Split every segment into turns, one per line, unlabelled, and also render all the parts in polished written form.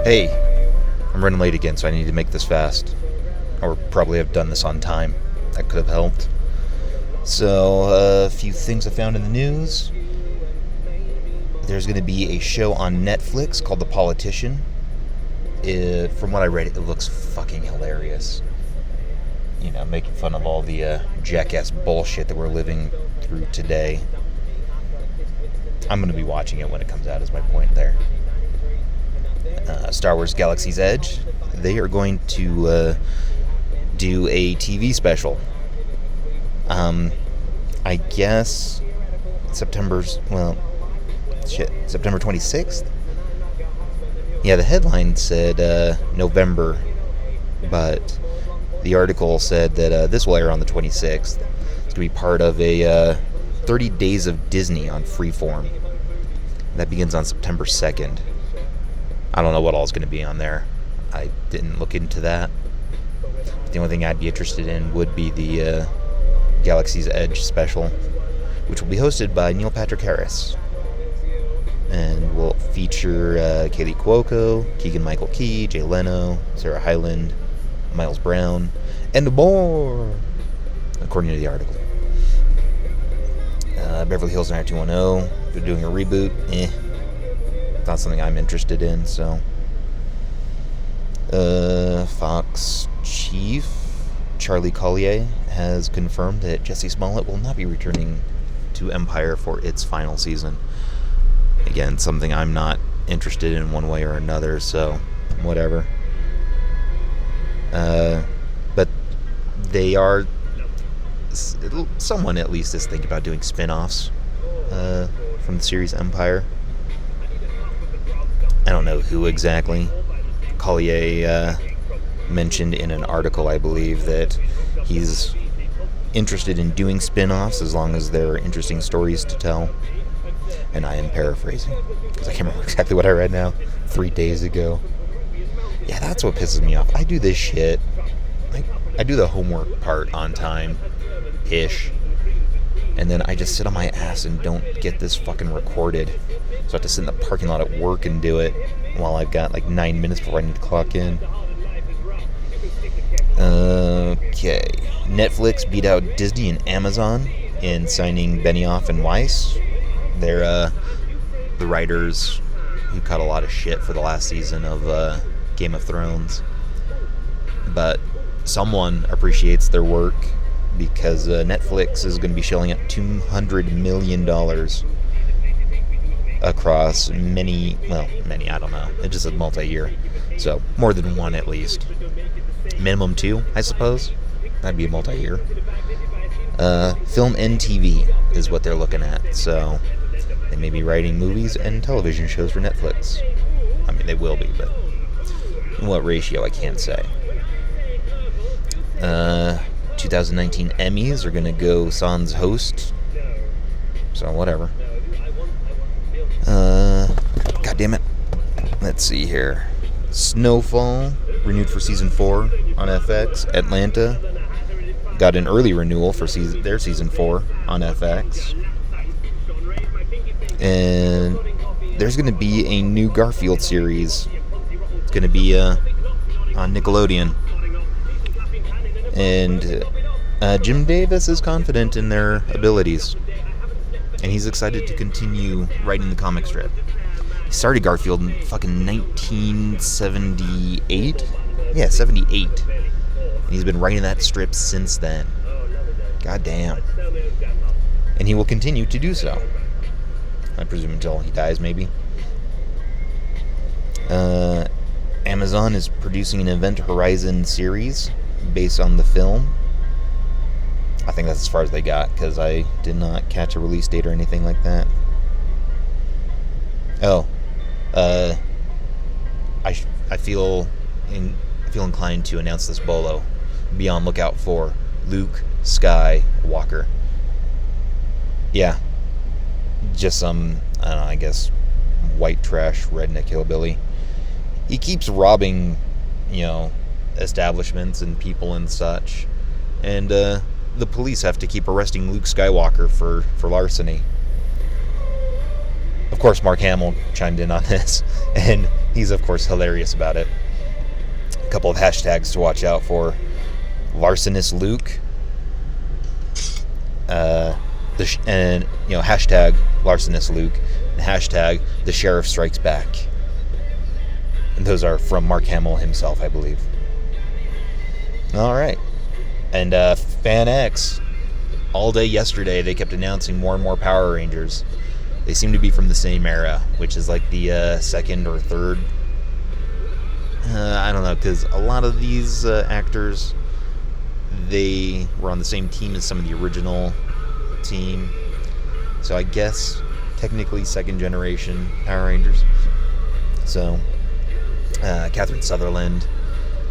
Hey, I'm running late again, so I need to make this fast. Or probably have done this on time. That could have helped. So, a few things I found in the news. There's going to be a show on Netflix called The Politician. From what I read, it looks fucking hilarious. You know, making fun of all the jackass bullshit that we're living through today. I'm going to be watching it when it comes out, is my point there. Star Wars Galaxy's Edge, they are going to do a TV special. I guess September 26th? Yeah, the headline said November, but the article said that this will air on the 26th. It's going to be part of a 30 Days of Disney on Freeform. That begins on September 2nd. I don't know what all is going to be on there. I didn't look into that. The only thing I'd be interested in would be the Galaxy's Edge special, which will be hosted by Neil Patrick Harris. And will feature Kaylee Cuoco, Keegan-Michael Key, Jay Leno, Sarah Hyland, Miles Brown, and more, according to the article. Beverly Hills 90210, they're doing a reboot. Not something I'm interested in, so. Fox chief Charlie Collier has confirmed that Jesse Smollett will not be returning to Empire for its final season. Again, something I'm not interested in one way or another, so whatever. But they are, someone at least is thinking about doing spin-offs from the series Empire. I don't know who exactly. Collier mentioned in an article, I believe, that he's interested in doing spin-offs as long as there are interesting stories to tell. And I am paraphrasing, because I can't remember exactly what I read now. 3 days ago. Yeah, that's what pisses me off. I do this shit. I do the homework part on time-ish. And then I just sit on my ass and don't get this fucking recorded. So I have to sit in the parking lot at work and do it while I've got like 9 minutes before I need to clock in. Okay. Netflix beat out Disney and Amazon in signing Benioff and Weiss. They're the writers who cut a lot of shit for the last season of Game of Thrones. But someone appreciates their work because Netflix is going to be shelling out $200 million across many, I don't know. It just says multi-year. So, more than one at least. Minimum 2, I suppose. That'd be a multi-year. Film and TV is what they're looking at. So, they may be writing movies and television shows for Netflix. I mean, they will be, but in what ratio, I can't say. 2019 Emmys are going to go sans host. So, whatever. God damn it. Let's see here. Snowfall, renewed for season 4 on FX. Atlanta got an early renewal for their season 4 on FX. And there's going to be a new Garfield series. It's going to be on Nickelodeon. And Jim Davis is confident in their abilities. And he's excited to continue writing the comic strip. He started Garfield in fucking 1978? Yeah, 78. And he's been writing that strip since then. God damn. And he will continue to do so. I presume until he dies, maybe. Amazon is producing an Event Horizon series based on the film. I think that's as far as they got, because I did not catch a release date or anything like that. Oh. I feel inclined to announce this bolo. Be on lookout for Luke Skywalker. Yeah. Just some, I don't know, I guess, white trash redneck hillbilly. He keeps robbing, establishments and people and such. And, the police have to keep arresting Luke Skywalker for larceny. of course, Mark Hamill chimed in on this, and he's, of course, hilarious about it. A couple of hashtags to watch out for. Larcenous Luke. Hashtag Larcenous Luke. And hashtag The Sheriff Strikes Back. And those are from Mark Hamill himself, I believe. All right. And Fan X. All day yesterday, they kept announcing more and more Power Rangers. They seem to be from the same era, which is like the second or third. I don't know, because a lot of these actors, they were on the same team as some of the original team. So I guess technically second generation Power Rangers. So, Catherine Sutherland.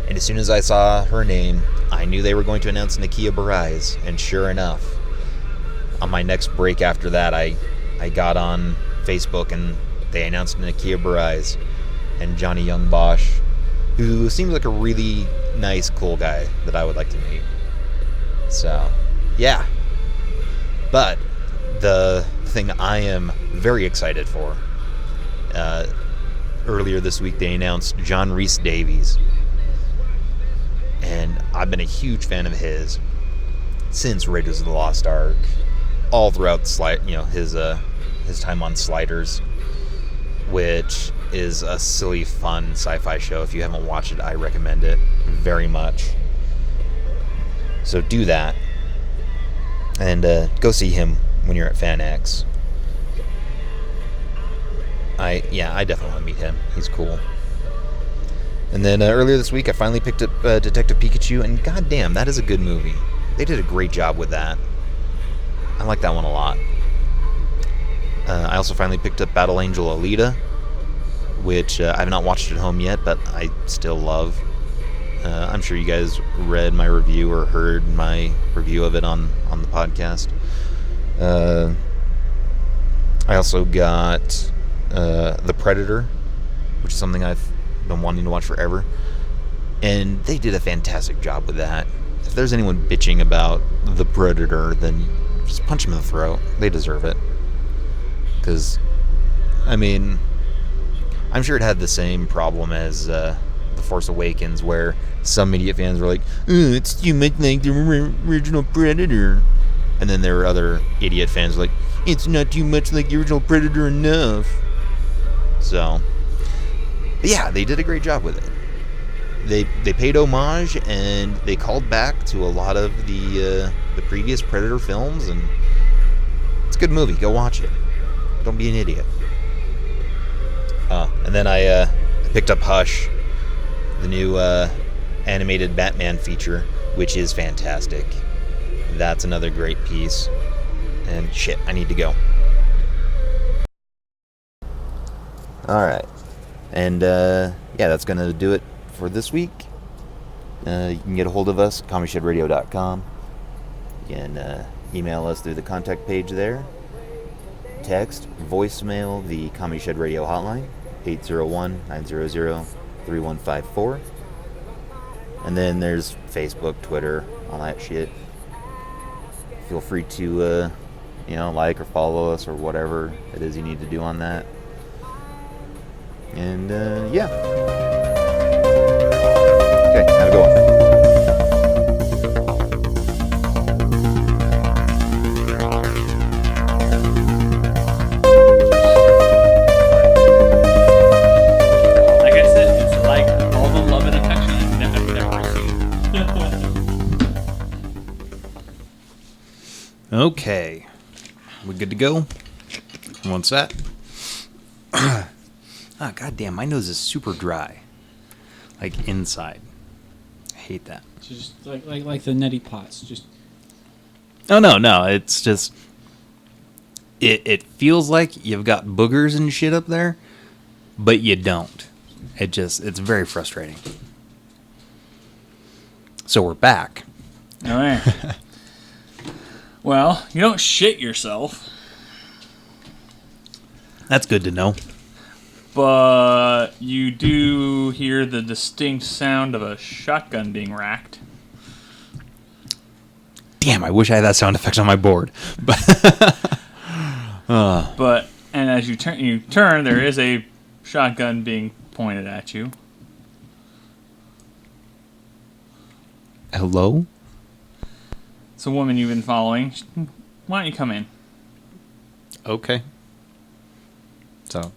And as soon as I saw her name, I knew they were going to announce Nakia Barais. And sure enough, on my next break after that, I got on Facebook and they announced Nakia Barais and Johnny Young Bosch, who seems like a really nice, cool guy that I would like to meet. So, yeah. But the thing I am very excited for, earlier this week they announced John Rhys Davies. And I've been a huge fan of his since Raiders of the Lost Ark, all throughout his time on Sliders, which is a silly, fun sci-fi show. If you haven't watched it, I recommend it very much. So do that, and go see him when you're at Fan X. I definitely want to meet him. He's cool. And then earlier this week, I finally picked up Detective Pikachu, and goddamn, that is a good movie. They did a great job with that. I like that one a lot. I also finally picked up Battle Angel Alita, which I have not watched at home yet, but I still love. I'm sure you guys read my review or heard my review of it on the podcast. I also got The Predator, which is something I've been wanting to watch forever, and they did a fantastic job with that. If there's anyone bitching about The Predator, then just punch them in the throat. They deserve it. Because, I mean, I'm sure it had the same problem as The Force Awakens, where some idiot fans were like, it's too much like the original Predator. And then there were other idiot fans like, it's not too much like the original Predator enough. So, yeah, they did a great job with it. They paid homage, and they called back to a lot of the previous Predator films, and it's a good movie. Go watch it. Don't be an idiot. And then I picked up Hush, the new animated Batman feature, which is fantastic. That's another great piece. And shit, I need to go. Alright. And that's going to do it for this week. You can get a hold of us at commyshedradio.com. You can email us through the contact page there. Text, voicemail, the Comedy Shed Radio hotline, 801-900-3154. And then there's Facebook, Twitter, all that shit. Feel free to, like or follow us or whatever it is you need to do on that. And, yeah. Okay, have a good one.
Like I said, it's like all the love and affection I've never received.
Okay. We good to go? What's that? Goddamn, my nose is super dry. Like inside. I hate that.
Just like the neti pots. Just
Oh, no. It's just... It feels like you've got boogers and shit up there, but you don't. It's very frustrating. So we're back.
all right. Well, you don't shit yourself,
That's good to know.
but you do hear the distinct sound of a shotgun being racked.
Damn, I wish I had that sound effect on my board. But
And as you turn, there is a shotgun being pointed at you.
Hello?
It's a woman you've been following. Why don't you come in?
Okay. So,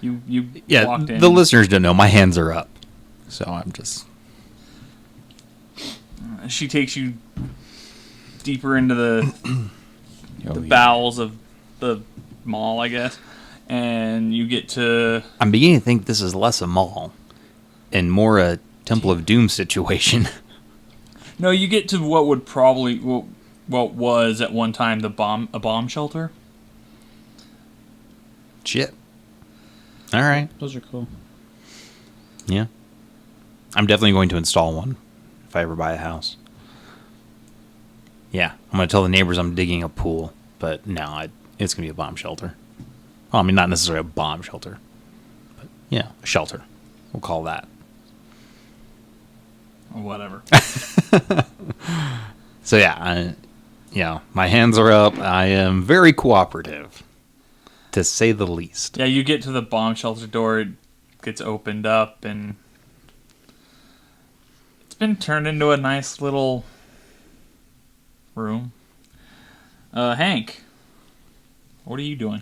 You
yeah,
walked in.
the listeners don't know. My hands are up. So I'm just...
She takes you deeper into the
Oh, yeah.
bowels of the mall, I guess. And you get to...
I'm beginning to think this is less a mall and more a Temple of Doom situation.
No, you get to what would probably... what was at one time a bomb shelter.
Shit. All right.
Those are cool.
Yeah. I'm definitely going to install one if I ever buy a house. Yeah. I'm going to tell the neighbors I'm digging a pool, but no, it's going to be a bomb shelter. Well, I mean, not necessarily a bomb shelter, but yeah, a shelter. We'll call that.
Whatever.
So yeah, my hands are up. I am very cooperative, to say the least.
Yeah, you get to the bomb shelter door. It gets opened up, and it's been turned into a nice little room. Hank, what are you doing?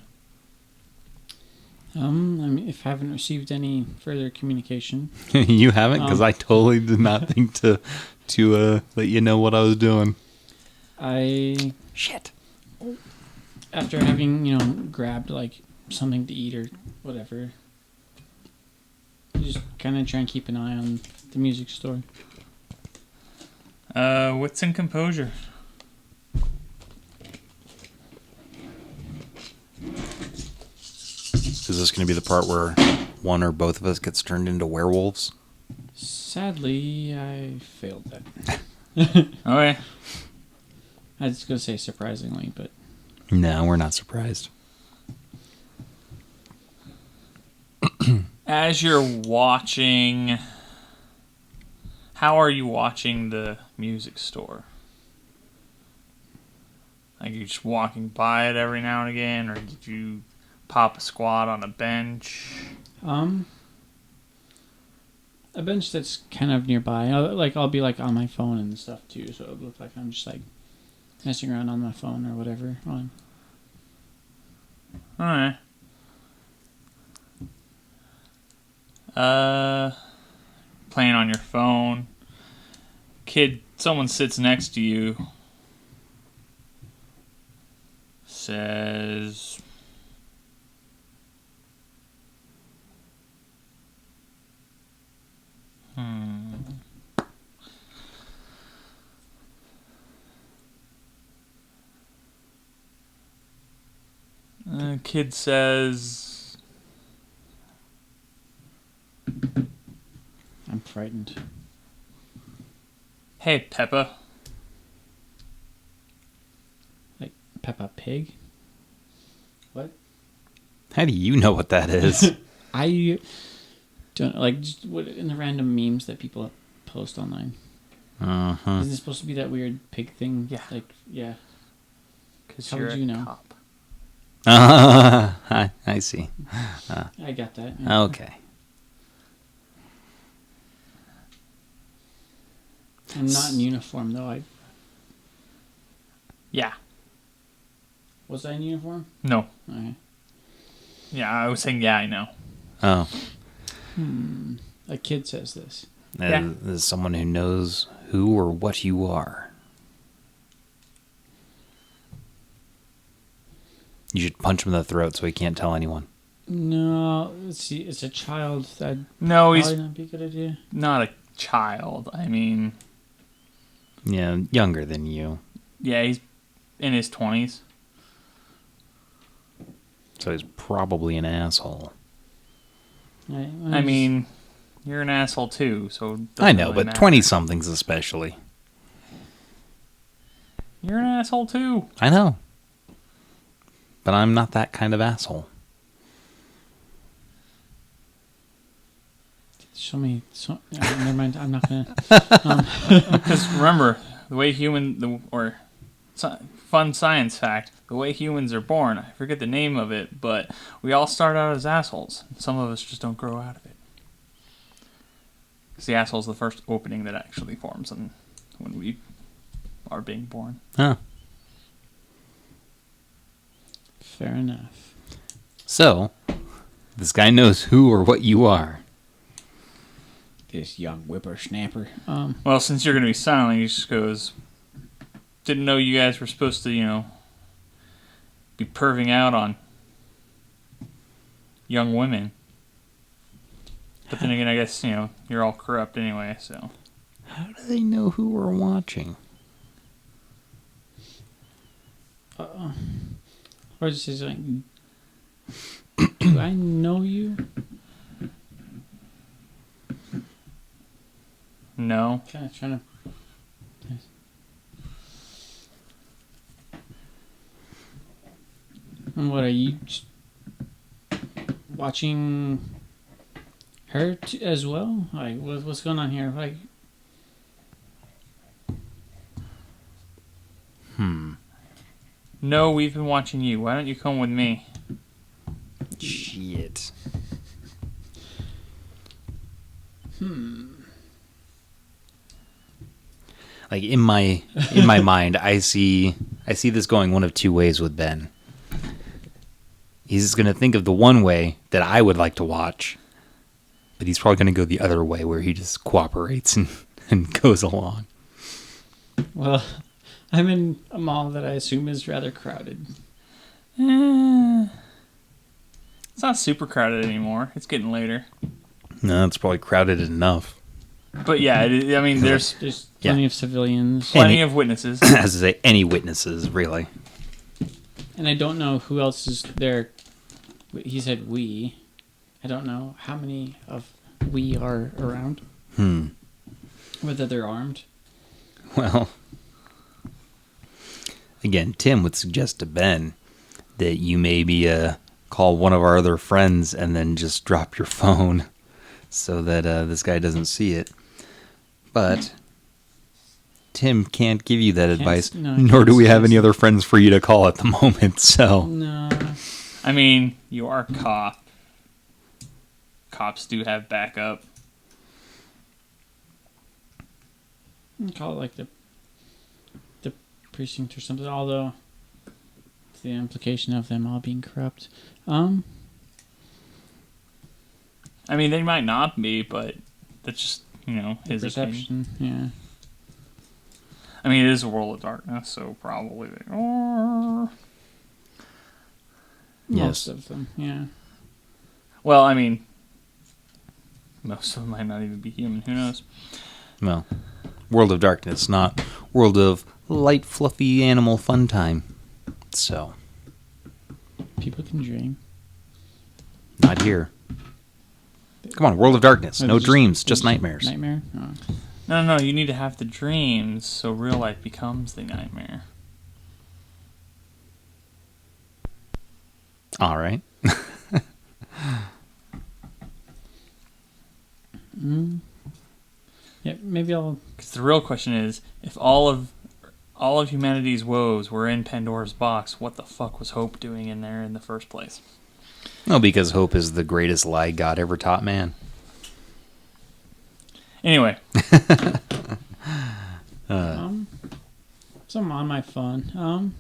I mean, if I haven't received any further communication,
You haven't, because I totally did not think to let you know what I was doing.
Shit. After having, grabbed, like, something to eat or whatever, just kind of try and keep an eye on the music store.
Wits and composure.
Is this going to be the part where one or both of us gets turned into werewolves?
Sadly, I failed that.
Okay.
I was going to say surprisingly, but...
No, we're not surprised.
As you're watching, how are you watching the music store? Like, you just walking by it every now and again, or did you pop a squat on a bench?
A bench that's kind of nearby. I'll be like on my phone and stuff too, so it looks like I'm just like messing around on my phone or whatever.
Alright. Playing on your phone. Someone sits next to you. Says... Kid says...
I'm frightened.
Hey, Peppa.
Like Peppa Pig? What?
How do you know what that is?
I don't like just what in the random memes that people post online.
Uh-huh.
Isn't it supposed to be that weird pig thing?
Yeah.
Like, yeah.
Because
How
you're
would
a
you know?
cop.
I see.
I got that. Yeah.
Okay.
I'm not in uniform though.
Yeah.
Was I in uniform?
No.
Okay.
Yeah, I was saying yeah, I know.
Oh.
A kid says this.
Yeah.
As someone who knows who or what you are. You should punch him in the throat so he can't tell anyone.
No, let's see. It's a child. That'd
No,
probably
he's
not be a good idea.
not a child. I mean,
Yeah, younger than you.
yeah, he's in his 20s.
So he's probably an asshole.
I mean, you're an asshole too, so... it
I
doesn't
know,
really
but
matter.
20-somethings especially.
You're an asshole too.
I know. But I'm not that kind of asshole.
Show me. Never mind. I'm not gonna.
Because remember, the way fun science fact, the way humans are born. I forget the name of it, but we all start out as assholes. Some of us just don't grow out of it. Because the asshole's the first opening that actually forms when we are being born.
Huh.
Fair enough.
So, this guy knows who or what you are.
This young whippersnapper.
Well, since you're going to be silent, he just goes, didn't know you guys were supposed to, be perving out on young women. But then again, I guess, you're all corrupt anyway, so.
How do they know who we're watching?
Or just say something. Do I know you?
No.
Kind of trying to. And what are you watching her as well? Like, what's going on here? Like,
No, we've been watching you. Why don't you come with me?
Shit. Like in my mind, I see this going one of two ways with Ben. He's going to think of the one way that I would like to watch, but he's probably going to go the other way where he just cooperates and goes along.
well, I'm in a mall that I assume is rather crowded.
It's not super crowded anymore. It's getting later.
No, it's probably crowded enough.
But yeah, there's
There's plenty of civilians.
plenty of witnesses.
As I say, any witnesses, really.
And I don't know who else is there. He said we. I don't know how many of we are around. Whether they're armed.
Well, again, Tim would suggest to Ben that you maybe call one of our other friends and then just drop your phone so that this guy doesn't see it. But Tim can't give you that advice, nor do we have any other friends for you to call at the moment, so...
No.
I mean, you are a cop. Cops do have backup.
Call it like the precinct or something, although it's the implication of them all being corrupt.
I mean, they might not be, but that's just, his
perception,
opinion. Yeah. I mean, it is a world of darkness, so probably they are.
Most of them, yeah.
Well, I mean, most of them might not even be human. Who knows?
Well, world of darkness, not world of light, fluffy animal fun time. So,
People can dream.
not here. Come on, world of darkness. No dreams, just nightmares.
Nightmare? Oh.
No, you need to have the dreams so real life becomes the nightmare.
All right.
Yeah, maybe I'll...
Because the real question is, if all of humanity's woes were in Pandora's box, what the fuck was Hope doing in there in the first place?
Well, because hope is the greatest lie God ever taught man.
Anyway.
So I'm on my phone.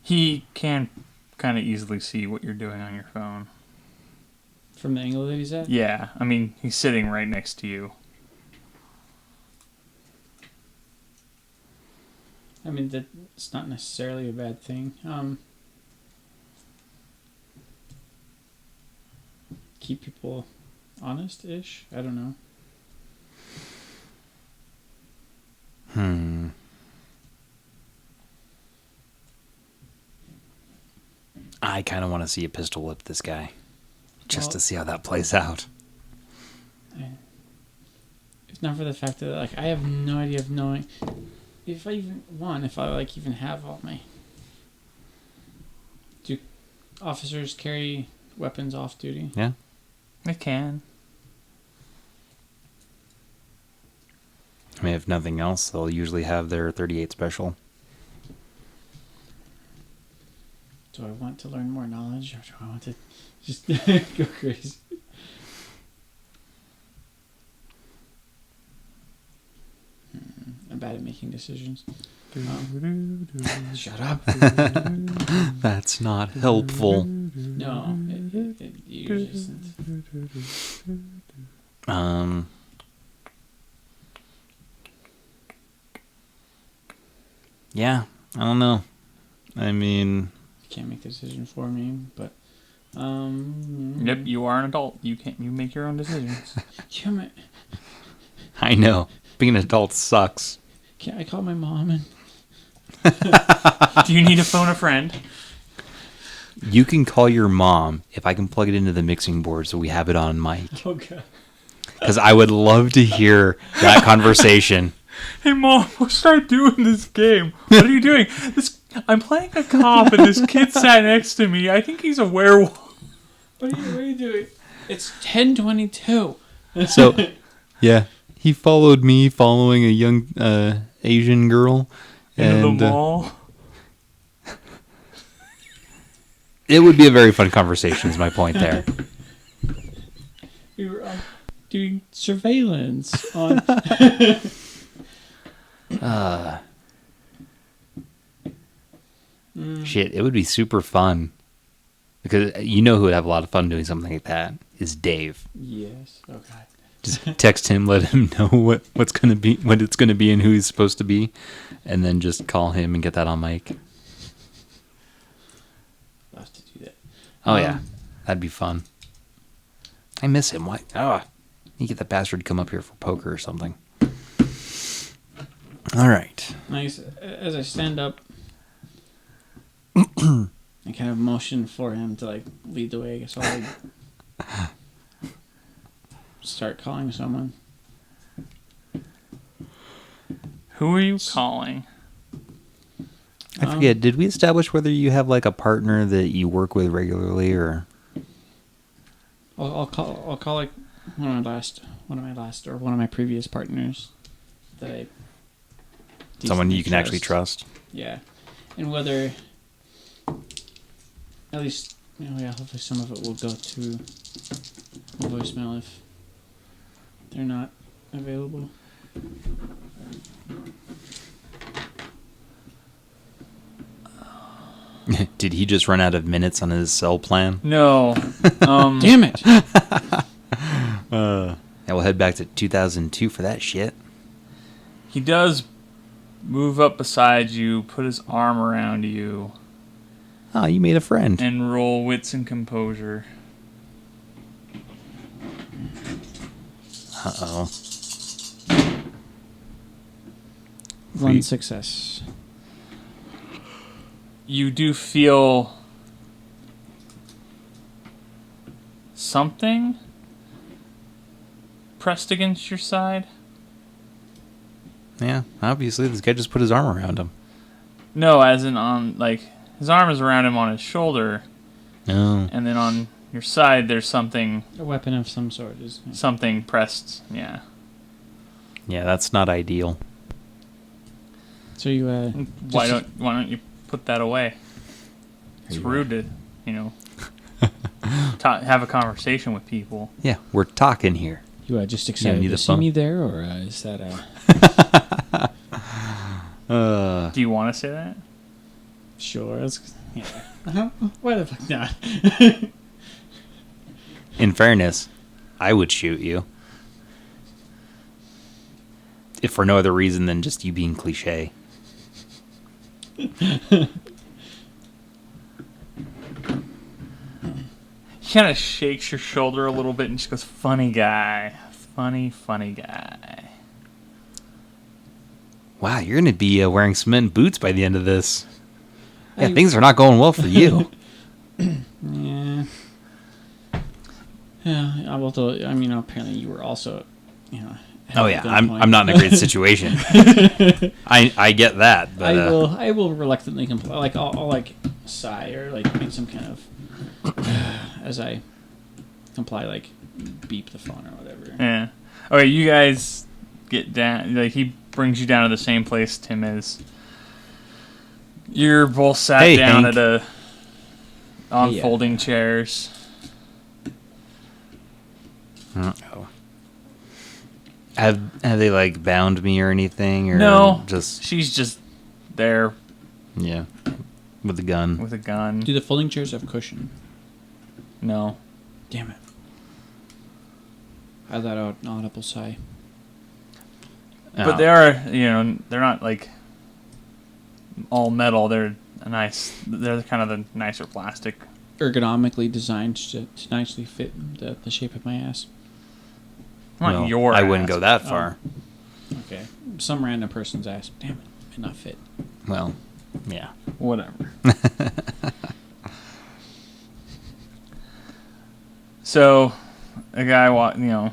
He can kind of easily see what you're doing on your phone.
From the angle that he's at?
Yeah, I mean, he's sitting right next to you.
I mean, that's not necessarily a bad thing. Keep people honest-ish? I don't know.
I kind of want to see a pistol whip this guy. Just to see how that plays out.
If not for the fact that, like, I have no idea of knowing if I even even have all my... Do officers carry weapons off duty?
Yeah.
They can.
I mean, if nothing else, they'll usually have their 38 special.
Do I want to learn more knowledge, or do I want to just go crazy? I'm bad at making decisions. Shut up.
That's not helpful.
No, it usually isn't.
Yeah, I don't know. I mean,
You can't make the decision for me, but
Yep, you are an adult. You make your own decisions.
I know. Being an adult sucks.
Can't I call my mom and
Do you need to phone a friend?
You can call your mom if I can plug it into the mixing board so we have it on mic.
oh god.
Because I would love to hear that conversation.
Hey mom, we'll start doing this game. What are you doing? I'm playing a cop and this kid sat next to me. I think he's a werewolf.
What are you doing? It's 10:22.
So, yeah, he followed me following a young Asian girl.
Into
And
the mall.
it would be a very fun conversation is my point there.
We were doing surveillance on.
Shit, it would be super fun. Because you know who would have a lot of fun doing something like that is Dave.
Yes. Oh god.
Just text him, let him know what it's gonna be, and who he's supposed to be, and then just call him and get that on mic.
I'll have to do that.
Oh yeah, that'd be fun. I miss him. Why? You get that bastard to come up here for poker or something. All right.
Nice. As I stand up, I kind of motion for him to like lead the way. So I start calling someone.
Who are you calling?
I forget. Did we establish whether you have like a partner that you work with regularly, or?
I'll call like one of my previous partners that I
Someone you
decently
can actually trust.
Yeah, and whether at least hopefully some of it will go to voicemail if they're not available.
Did he just run out of minutes on his cell plan?
No.
Damn it!
Yeah, we'll head back to 2002 for that shit.
He does move up beside you, put his arm around you,
Oh, you made a friend.
and roll wits and composure.
Uh-oh.
One success.
You do feel something pressed against your side.
Yeah, obviously this guy just put his arm around him.
No, as in on, like, his arm is around him on his shoulder,
Oh.
and then on your side there's something
A weapon of some sort is.
something pressed. Yeah.
Yeah, that's not ideal.
So you
Why don't you put that away? It's rude to, have a conversation with people.
Yeah, we're talking here.
you just excited
need
to
the
see
phone?
me there, or is that
Do you want to say that?
sure? Yeah. Why the fuck not?
In fairness, I would shoot you. If for no other reason than just you being cliche.
He kind of shakes your shoulder a little bit and just goes, "Funny guy. Funny guy."
Wow, you're going to be wearing cement boots by the end of this. Yeah,
I-
things are not going well for you.
Yeah. Yeah. Although apparently you were also,
Oh yeah, I'm not in a great situation. I get that, but
I will reluctantly comply. Like I'll like sigh or like make some kind of as I comply, like beep the phone or whatever.
Yeah. Okay, you guys get down. Like, he brings you down to the same place Tim is. You're both sat
Hey,
down
Hank.
at On
Yeah.
folding chairs.
Oh. Have they like bound me or anything, or
No,
just
she's just there
yeah, with the gun?
with a gun.
Do the folding chairs have cushion?
No.
Damn it. I let out an audible sigh.
But they are, they're not like all metal. They're they're kind of the nicer plastic.
Ergonomically designed to nicely fit the shape of my ass.
Not
Well,
your
I wouldn't
ass.
go that far.
Okay. Some random person's ass. Damn it. May not fit.
Well, yeah.
Whatever. So, a guy,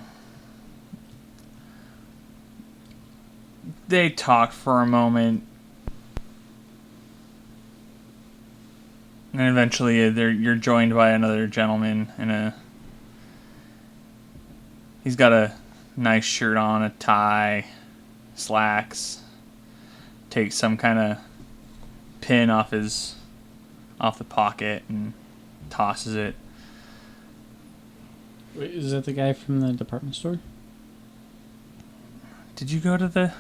they talk for a moment, and eventually you're joined by another gentleman he's got a nice shirt on, a tie, slacks, takes some kind of pin off the pocket and tosses it.
Wait, is that the guy from the department store?
Did you go to the...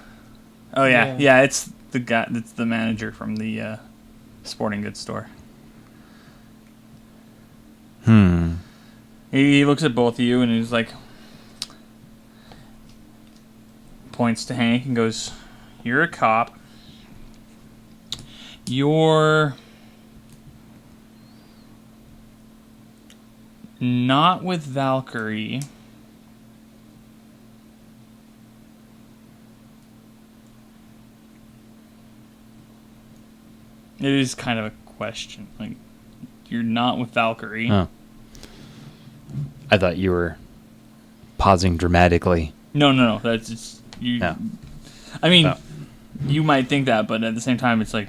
Oh, yeah. Yeah, it's the guy. It's the manager from the sporting goods store. He looks at both of you and he's like... Points to Hank and goes, "You're a cop. You're not with Valkyrie. It is kind of a question. Like, you're not with Valkyrie."
Oh. I thought you were pausing dramatically.
No. That's just you.
No.
I mean,
Oh.
you might think that, but at the same time, it's like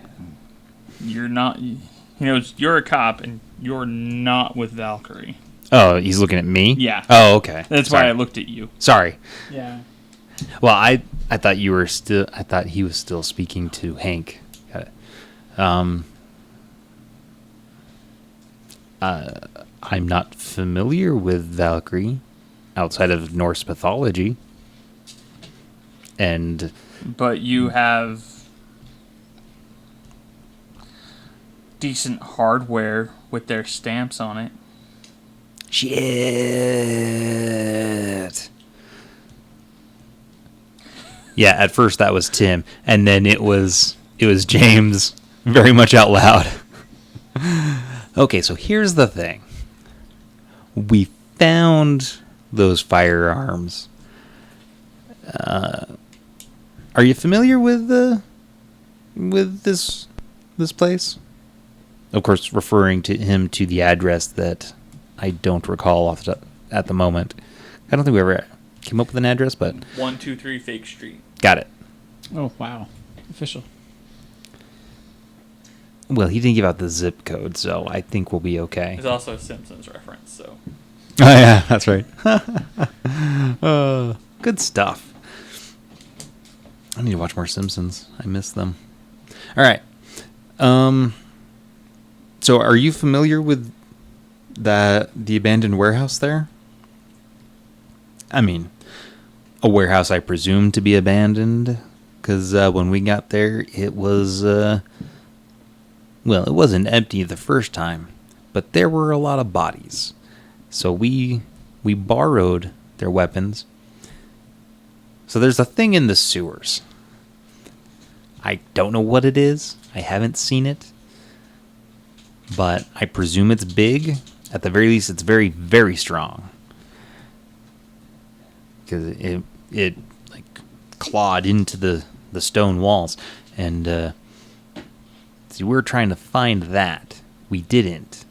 you're not. You're a cop and you're not with Valkyrie.
Oh, he's looking at me?
Yeah.
Oh, okay.
That's
Sorry.
why I looked at you.
Sorry.
Yeah.
Well, I thought you were still. I thought he was still speaking to Hank. Got it. I'm not familiar with Valkyrie outside of Norse mythology. And
But you have decent hardware with their stamps on it.
shit. Yeah, at first that was Tim, and then it was James very much out loud. Okay, so here's the thing. We found those firearms. Are you familiar with this place? Of course, referring to him to the address that I don't recall at the moment. I don't think we ever came up with an address, but
123 Fake Street.
got it.
Oh, wow. Official.
Well, he didn't give out the zip code, so I think we'll be okay.
There's also a Simpsons reference, so.
Oh yeah, that's right. Good stuff. I need to watch more Simpsons. I miss them. All right. So are you familiar with the abandoned warehouse there? I mean, a warehouse I presume to be abandoned, because when we got there, it was it wasn't empty the first time, but there were a lot of bodies. So we borrowed their weapons. So there's a thing in the sewers. I don't know what it is. I haven't seen it. But I presume it's big. At the very least, it's very, very strong. Because it like clawed into the stone walls. And see, we were trying to find that. We didn't.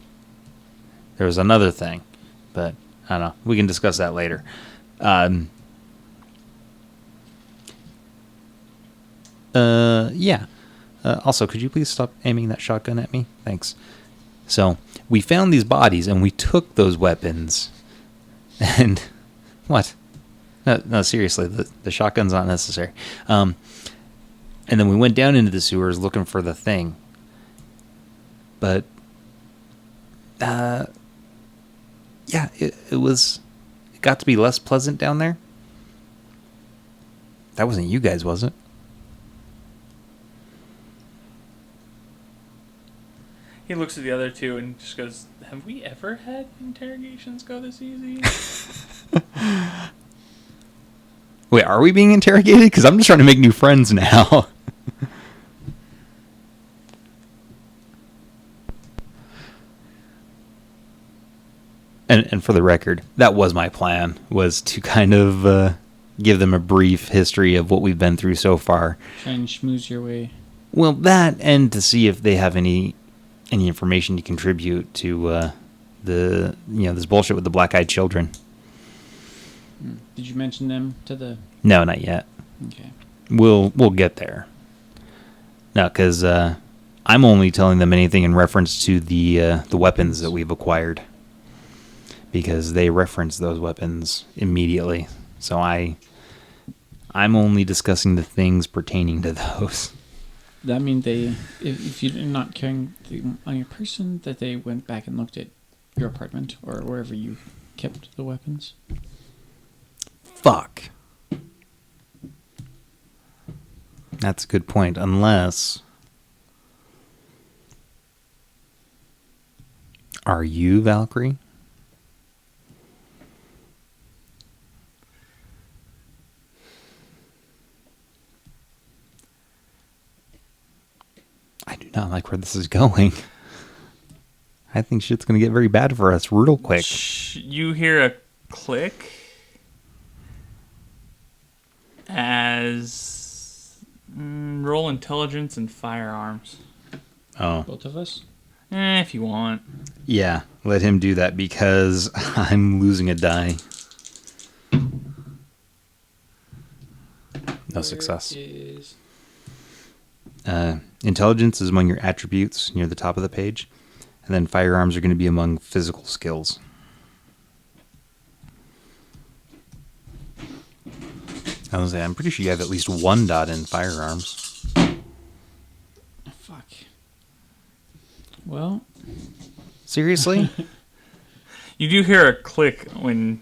There was another thing. But I don't know. We can discuss that later. Yeah. Also, could you please stop aiming that shotgun at me? Thanks. So, we found these bodies, and we took those weapons. And... what? No, seriously, the shotgun's not necessary. And then we went down into the sewers looking for the thing. But Yeah, it got to be less pleasant down there. That wasn't you guys, was it?
He looks at the other two and just goes, "Have we ever had interrogations go this easy?"
Wait, are we being interrogated? Because I'm just trying to make new friends now. And for the record, that was my plan, was to kind of give them a brief history of what we've been through so far.
Try and schmooze your way.
Well, that, and to see if they have any information to contribute to this bullshit with the black-eyed children.
Did you mention them to the...
No, not yet.
Okay.
We'll get there. No, because I'm only telling them anything in reference to the weapons that we've acquired, because they reference those weapons immediately. So I'm only discussing the things pertaining to those.
That means if you're not carrying on your person, that they went back and looked at your apartment or wherever you kept the weapons.
Fuck. That's a good point. Unless... Are you Valkyrie? I do not like where this is going. I think shit's going to get very bad for us real quick.
You hear a click as roll intelligence and firearms.
Oh.
Both of us?
If you want.
Yeah, let him do that because I'm losing a die. No success. Intelligence is among your attributes near the top of the page. And then firearms are going to be among physical skills. I was saying, I'm pretty sure you have at least one dot in firearms.
Fuck. Well...
Seriously?
You do hear a click when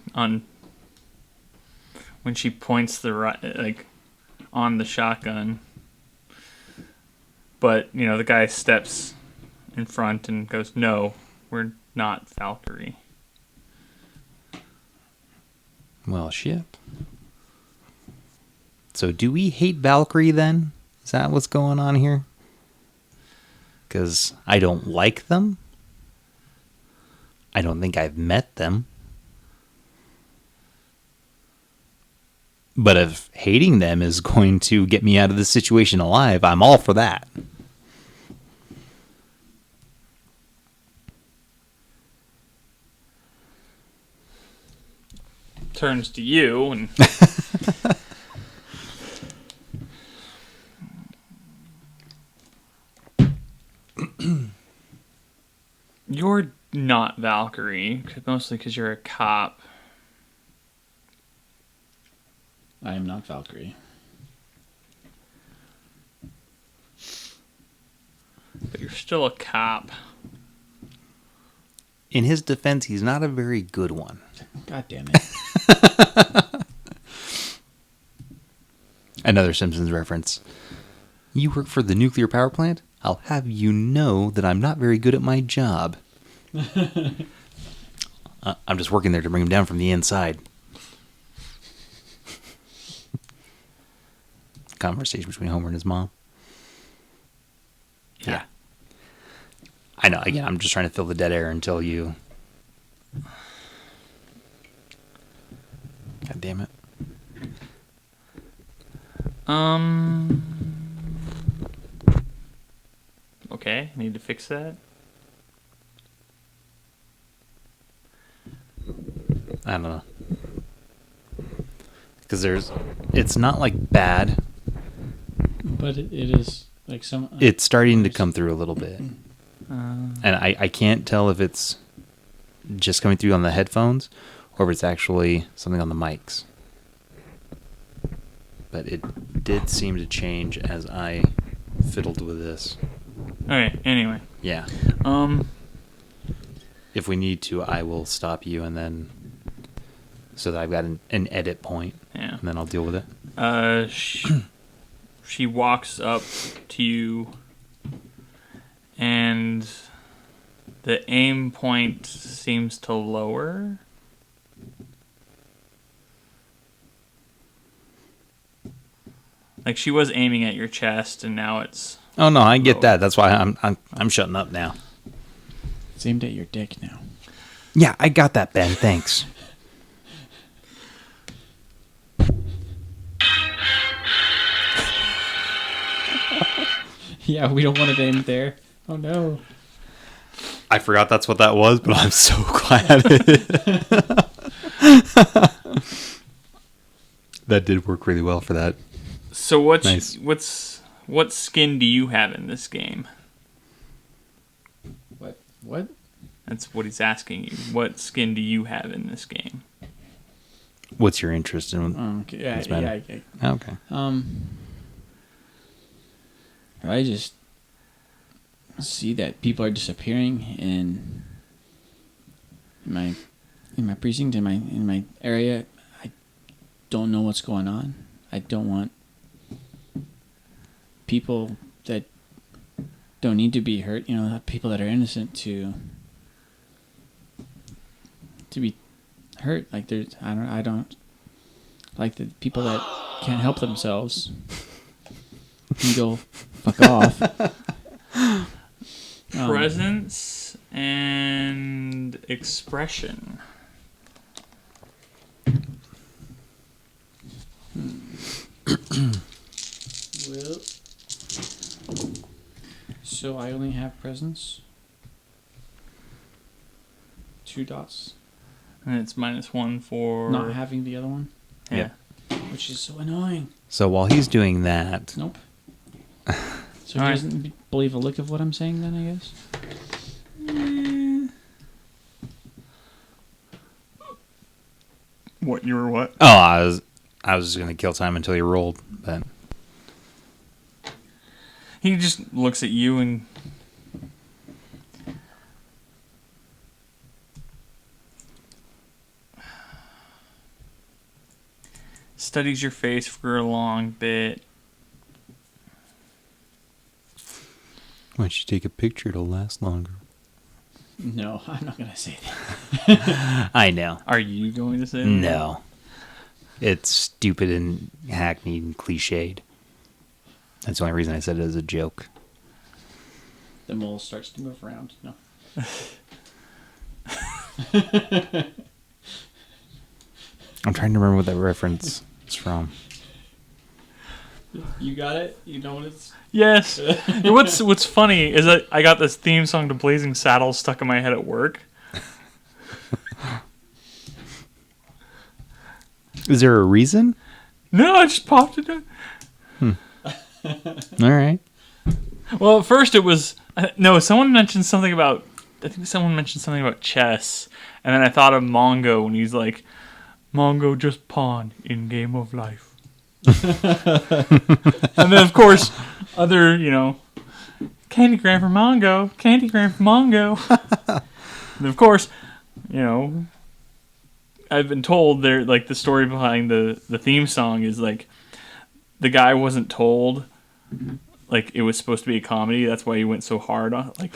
she points on the shotgun. But, the guy steps in front and goes, "No, we're not Valkyrie."
Well, shit. So do we hate Valkyrie then? Is that what's going on here? Because I don't like them. I don't think I've met them. But if hating them is going to get me out of this situation alive, I'm all for that.
Turns to you and... You're not Valkyrie, mostly because you're a cop.
I am not Valkyrie.
But you're still a cop.
In his defense, he's not a very good one.
God damn it.
Another Simpsons reference. You work for the nuclear power plant? I'll have you know that I'm not very good at my job. I'm just working there to bring him down from the inside. Conversation between Homer and his mom. Yeah. I know. Again, I'm just trying to fill the dead air until you... God damn it.
Okay, need to fix that.
I don't know. Because it's not like bad.
But it is like some...
It's starting to come through a little bit. And I can't tell if it's just coming through on the headphones or if it's actually something on the mics. But it did seem to change as I fiddled with this.
Okay, anyway.
Yeah. if we need to, I will stop you, and then so that I've got an edit point,
Yeah.
and then I'll deal with it.
She walks up to you, and the aim point seems to lower. Like she was aiming at your chest, and now it's.
Oh no, I get
lower.
that. That's why I'm shutting up now.
It's aimed at your dick now.
Yeah, I got that, Ben. Thanks.
Yeah, we don't want it aimed there. Oh no.
I forgot that's what that was, but I'm so glad that did work really well for that.
So
Nice.
what skin do you have in this game?
What?
That's what he's asking you. What skin do you have in this game?
What's your interest in?
Okay. Yeah,
This matter?
okay.
Okay.
I just see that people are disappearing in my precinct, in my area. I don't know what's going on. I don't want people that don't need to be hurt, people that are innocent to be hurt. Like I don't like the people that can't help themselves can go fuck off.
Presence and expression.
Well, so I only have presence. 2 dots.
And it's -1 for
Not having the other one,
Yeah.
which is so annoying.
So while he's doing that,
Nope. So he
Alright.
doesn't believe a lick of what I'm saying then, I guess?
What you were what?
I was just gonna kill time until he rolled, but
He just looks at you and studies your face for a long bit.
why don't you take a picture? It'll last longer.
No, I'm not gonna say that.
I know.
Are you going to say that?
No. It's stupid and hackneyed and cliched. That's the only reason I said it as a joke.
The mole starts to move around. No.
I'm trying to remember what that reference is from.
You got it? You know what it's...
Yes. What's funny is that I got this theme song to Blazing Saddles stuck in my head at work.
Is there a reason?
No, I just popped it in.
All right.
Well, at first it was someone mentioned something about. I think someone mentioned something about chess, and then I thought of Mongo when he's like, "Mongo just pawn in game of life." And then of course, other Candygram for Mongo, Candygram for Mongo. And of course, I've been told there like the story behind the theme song is like the guy wasn't told like it was supposed to be a comedy. That's why he went so hard on like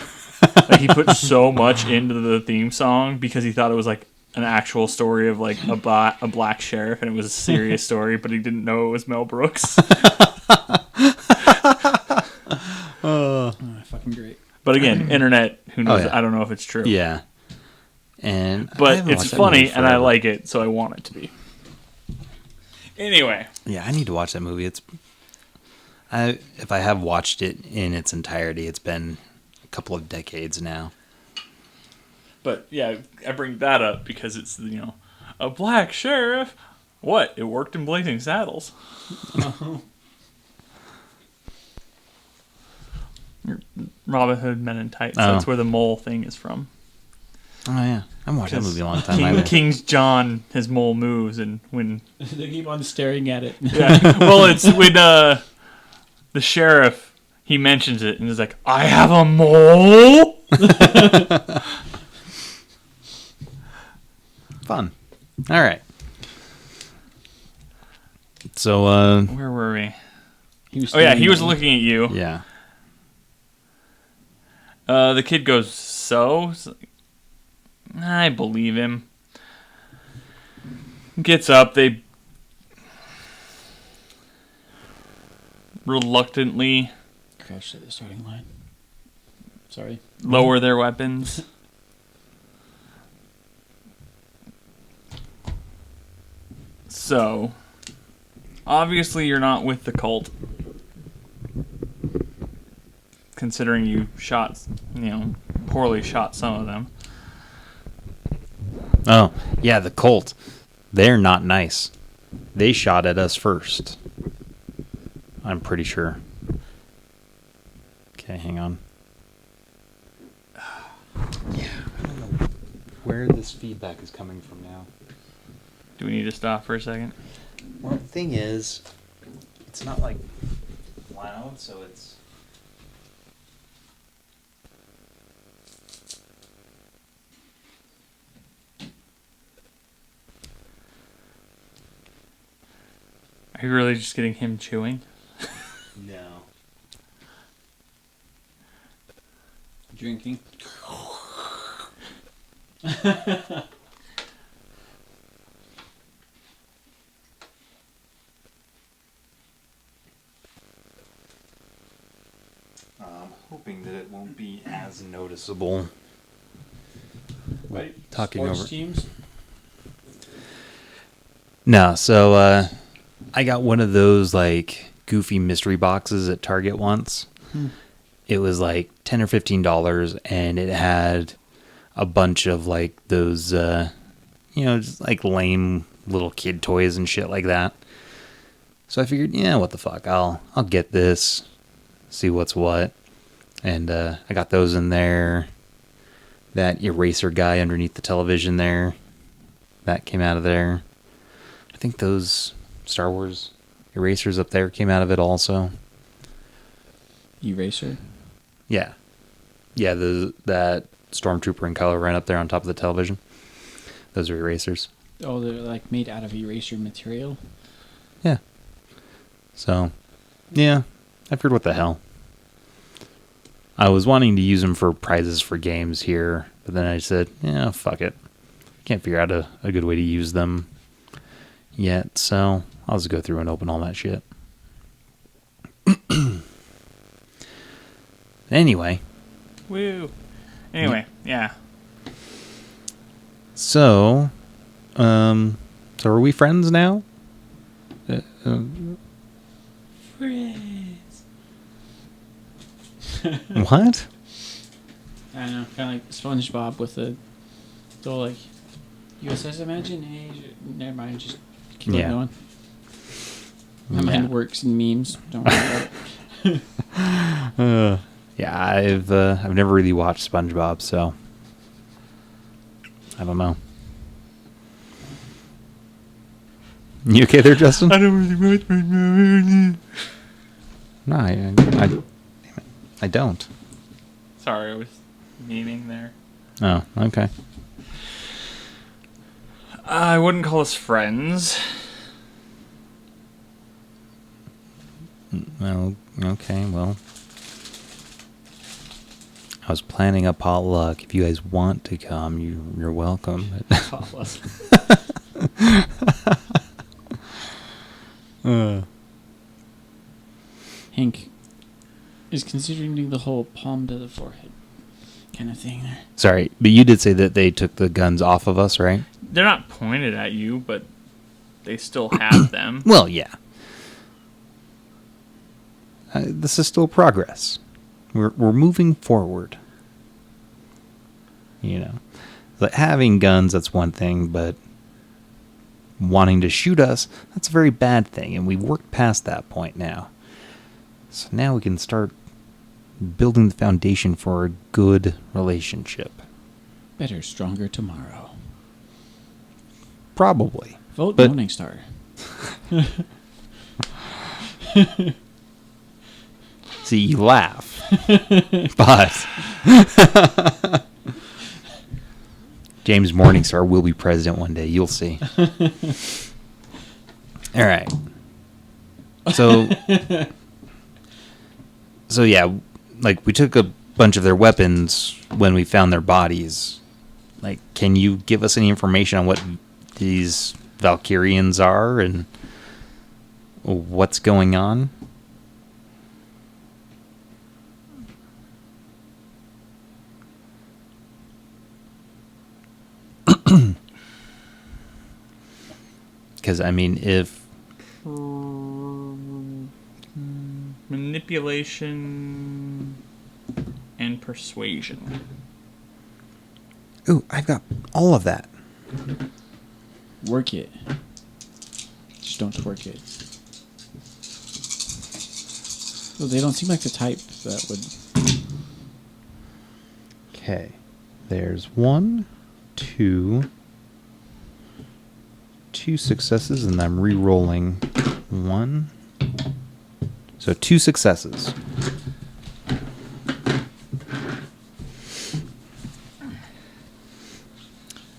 he put so much into the theme song because he thought it was like an actual story of like a black sheriff and it was a serious story, but he didn't know it was Mel Brooks.
fucking great.
But again, internet, who knows?
Oh, yeah.
I don't know if it's true.
Yeah. And I
But
haven't
it's
watched that
funny
movie
and I
forever.
like it, so I want it to be. Anyway.
Yeah, I need to watch that movie. If I have watched it in its entirety, it's been a couple of decades now.
But yeah, I bring that up because it's a black sheriff. What? It worked in Blazing Saddles. Robin Hood Men in Tights.
Oh.
That's where the mole thing is from.
Oh yeah, I haven't watched that movie in a long time.
King
either.
King's John, his mole moves, and when
They keep on staring at it.
yeah, well, it's when the sheriff he mentions it and is like, "I have a mole."
Fun. All right. So,
Where were we?
He was
Oh yeah, he
staring
was
at
looking at you.
yeah.
The kid goes, so? I believe him. Gets up, they reluctantly
Crouched at the starting line. Sorry.
lower their weapons. So, obviously you're not with the cult. Considering you shot, poorly shot some of them.
Oh, yeah, the cult. They're not nice. They shot at us first. I'm pretty sure. Okay, hang on. Yeah, I don't know where this feedback is coming from now.
Do we need to stop for a second?
Well, the thing is, it's not like loud, so it's...
Are you really just getting him chewing?
No.
Drinking.
I'm hoping that it won't be as noticeable.
Right.
Talking
Sports
over.
teams.
No, so I got one of those like goofy mystery boxes at Target once. It was like $10 or $15, and it had a bunch of like those, just like lame little kid toys and shit like that. So I figured, yeah, what the fuck, I'll get this, see what's what, and I got those in there. That eraser guy underneath the television there, that came out of there. I think those Star Wars erasers up there came out of it also.
Eraser.
Yeah. Yeah, that Stormtrooper in color right up there on top of the television. Those are erasers.
Oh, they're like made out of eraser material.
Yeah. So, yeah, I figured what the hell. I was wanting to use them for prizes for games here, but then I said, yeah, fuck it. Can't figure out a good way to use them yet, so I'll just go through and open all that shit. Anyway.
Woo. Anyway, yeah.
So are we friends now?
Friends.
What?
I don't know, kind of like SpongeBob with the whole like USS Imagination. Never mind, just keep
Yeah.
on going. My mind works in memes. Don't worry about it.
Yeah, I've never really watched SpongeBob, so I don't know. You okay there, Justin?
I don't really watch my
No, I don't.
Sorry, I was memeing there.
Oh, okay.
I wouldn't call us friends.
Well, okay, well. I was planning a potluck. If you guys want to come, you're welcome.
Hank is considering doing the whole palm to the forehead kind of thing there.
Sorry, but you did say that they took the guns off of us, right?
They're not pointed at you, but they still have them.
Well, yeah. This is still progress. We're moving forward. You know, like having guns, that's one thing, but wanting to shoot us, that's a very bad thing, and we've worked past that point now. So now we can start building the foundation for a good relationship.
Better, stronger tomorrow.
Probably.
Vote
But-
Morningstar.
See, you laugh. But James Morningstar will be president one day. You'll see. All right. So yeah, like we took a bunch of their weapons when we found their bodies. Like, can you give us any information on what these Valkyrians are and what's going on? Because, I mean, if...
Manipulation and persuasion.
Ooh, I've got all of that.
Work it. Just don't twerk it. Well, they don't seem like the type that would...
Okay. There's 1, 2 successes, and I'm re-rolling 1. So 2 successes.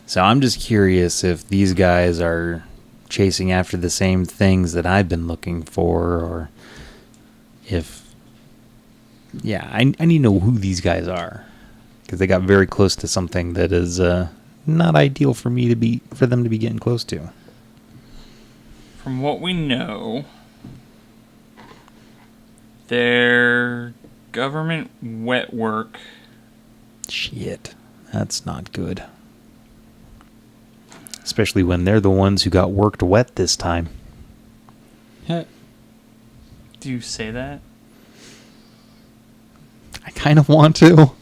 So I'm just curious if these guys are chasing after the same things that I've been looking for, or if... Yeah, I need to know who these guys are, because they got very close to something that is not ideal for them to be getting close to.
From what we know, their government wet work.
Shit, that's not good. Especially when they're the ones who got worked wet this time.
Do you say that?
I kind of want to.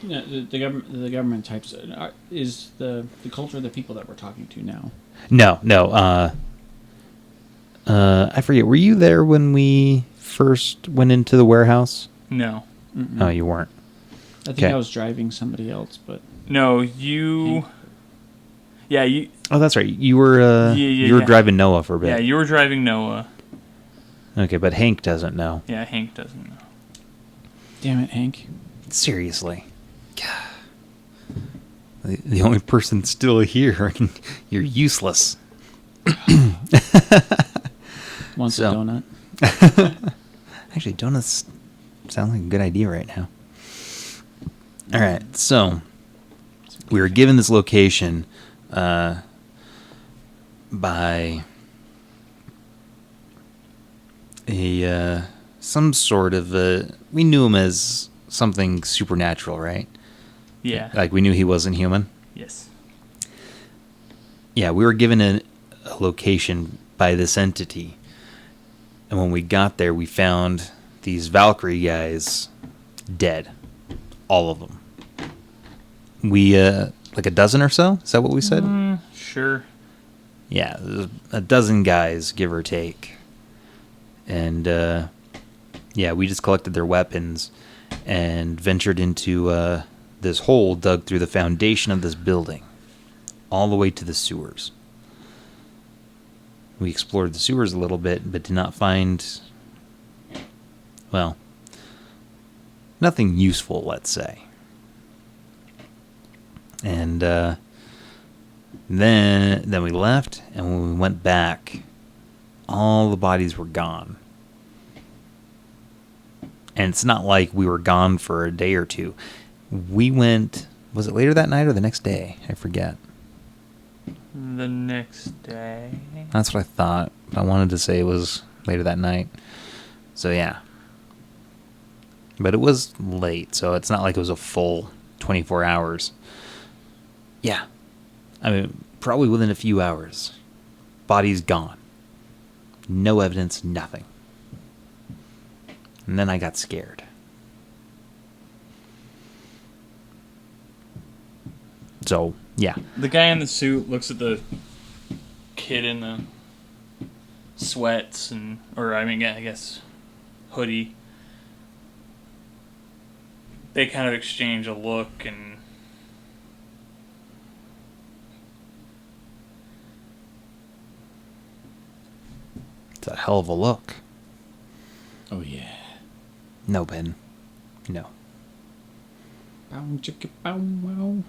Yeah, the government types is the culture of the people that we're talking to now.
No. I forget. Were you there when we first went into the warehouse?
No.
Mm-mm.
Oh, you weren't.
I think
Okay.
I was driving somebody else, but
No, you... Yeah, you...
Oh, that's right. You were you were driving Noah for a bit.
Yeah, you were driving Noah.
Okay, but Hank doesn't know.
Yeah, Hank doesn't know.
damn it, Hank.
Seriously. The only person still here, you're useless.
Wants
So-
a donut.
Actually, donuts sound like a good idea right now. All right, so we were given this location by a some sort of we knew him as something supernatural, right?
Yeah.
Like we knew he wasn't human.
Yes.
Yeah, we were given a location by this entity. And when we got there, we found these Valkyrie guys dead. All of them. We, like a dozen or so? Is that what we said?
Sure.
Yeah, there's a dozen guys, give or take. And, yeah, we just collected their weapons and ventured into this hole dug through the foundation of this building, all the way to the sewers. We explored the sewers a little bit, but did not find, well, nothing useful, let's say. And then we left, and when we went back, all the bodies were gone. And it's not like we were gone for a day or two. We went, was it later that night or the next day? I forget.
The next day.
That's what I thought. I wanted to say it was later that night. So, yeah. But it was late, so it's not like it was a full 24 hours. Yeah. I mean, probably within a few hours. Body's gone. No evidence, nothing. And then I got scared. So, yeah.
The guy in the suit looks at the kid in the sweats I guess hoodie. They kind of exchange a look, and
It's a hell of a look.
Oh yeah.
No, Ben. No.
Bow chicka bow wow.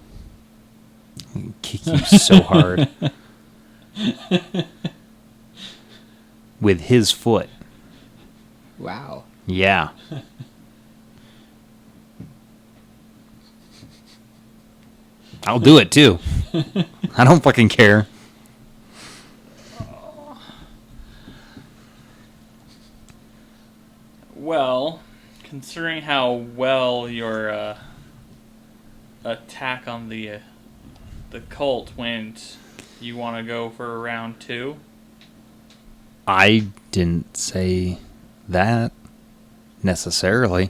Kick you so hard. With his foot.
Wow.
Yeah. I'll do it too. I don't fucking care.
Well, considering how well your attack on the cult went, you want to go for round 2?
I didn't say that necessarily.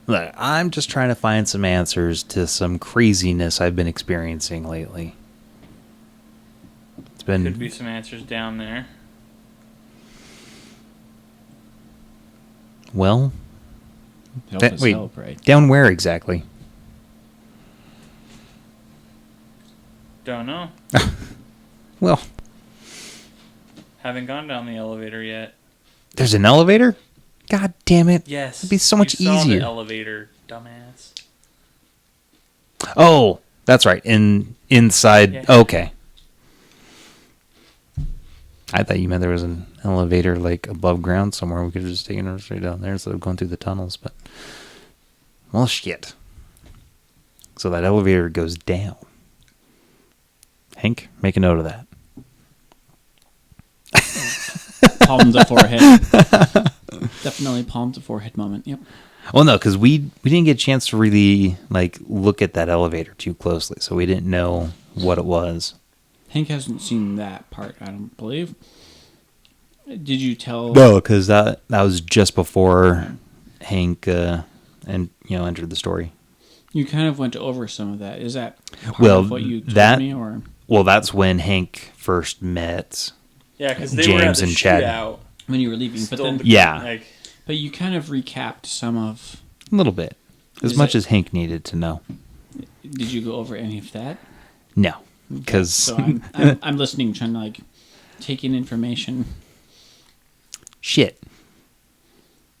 Look, I'm just trying to find some answers to some craziness I've been experiencing lately. It's been
Could be some answers down there.
well.
Help is
Wait,
help, right?
down where exactly?
Don't know.
Well,
Haven't gone down the elevator yet.
there's an elevator? God damn it.
Yes.
It'd be so much
you saw
easier.
The elevator, dumbass.
Oh, that's right. Inside.
Yeah.
Okay. I thought you meant there was an elevator like above ground somewhere. We could have just taken her straight down there instead of going through the tunnels. But well, shit. So that elevator goes down. Hank, make a note of that.
Palm to forehead. Definitely palm to forehead moment. Yep.
Well, no, because we didn't get a chance to really like look at that elevator too closely, so we didn't know what it was.
Hank hasn't seen that part, I don't believe. Did you tell?
No, because that was just before Hank entered the story.
You kind of went over some of that. Is that part
Well,
of what you told
that-
me, or
Well, that's when Hank first met.
Yeah, because they were at
James
the
and Chad.
shootout.
when you were leaving? But
Still
then,
between,
Yeah.
Like,
but you kind of recapped some of.
A little bit. As
Is
much
it-
as Hank needed to know.
Did you go over any of that?
No. Because
So I'm listening, trying to like take in information.
shit.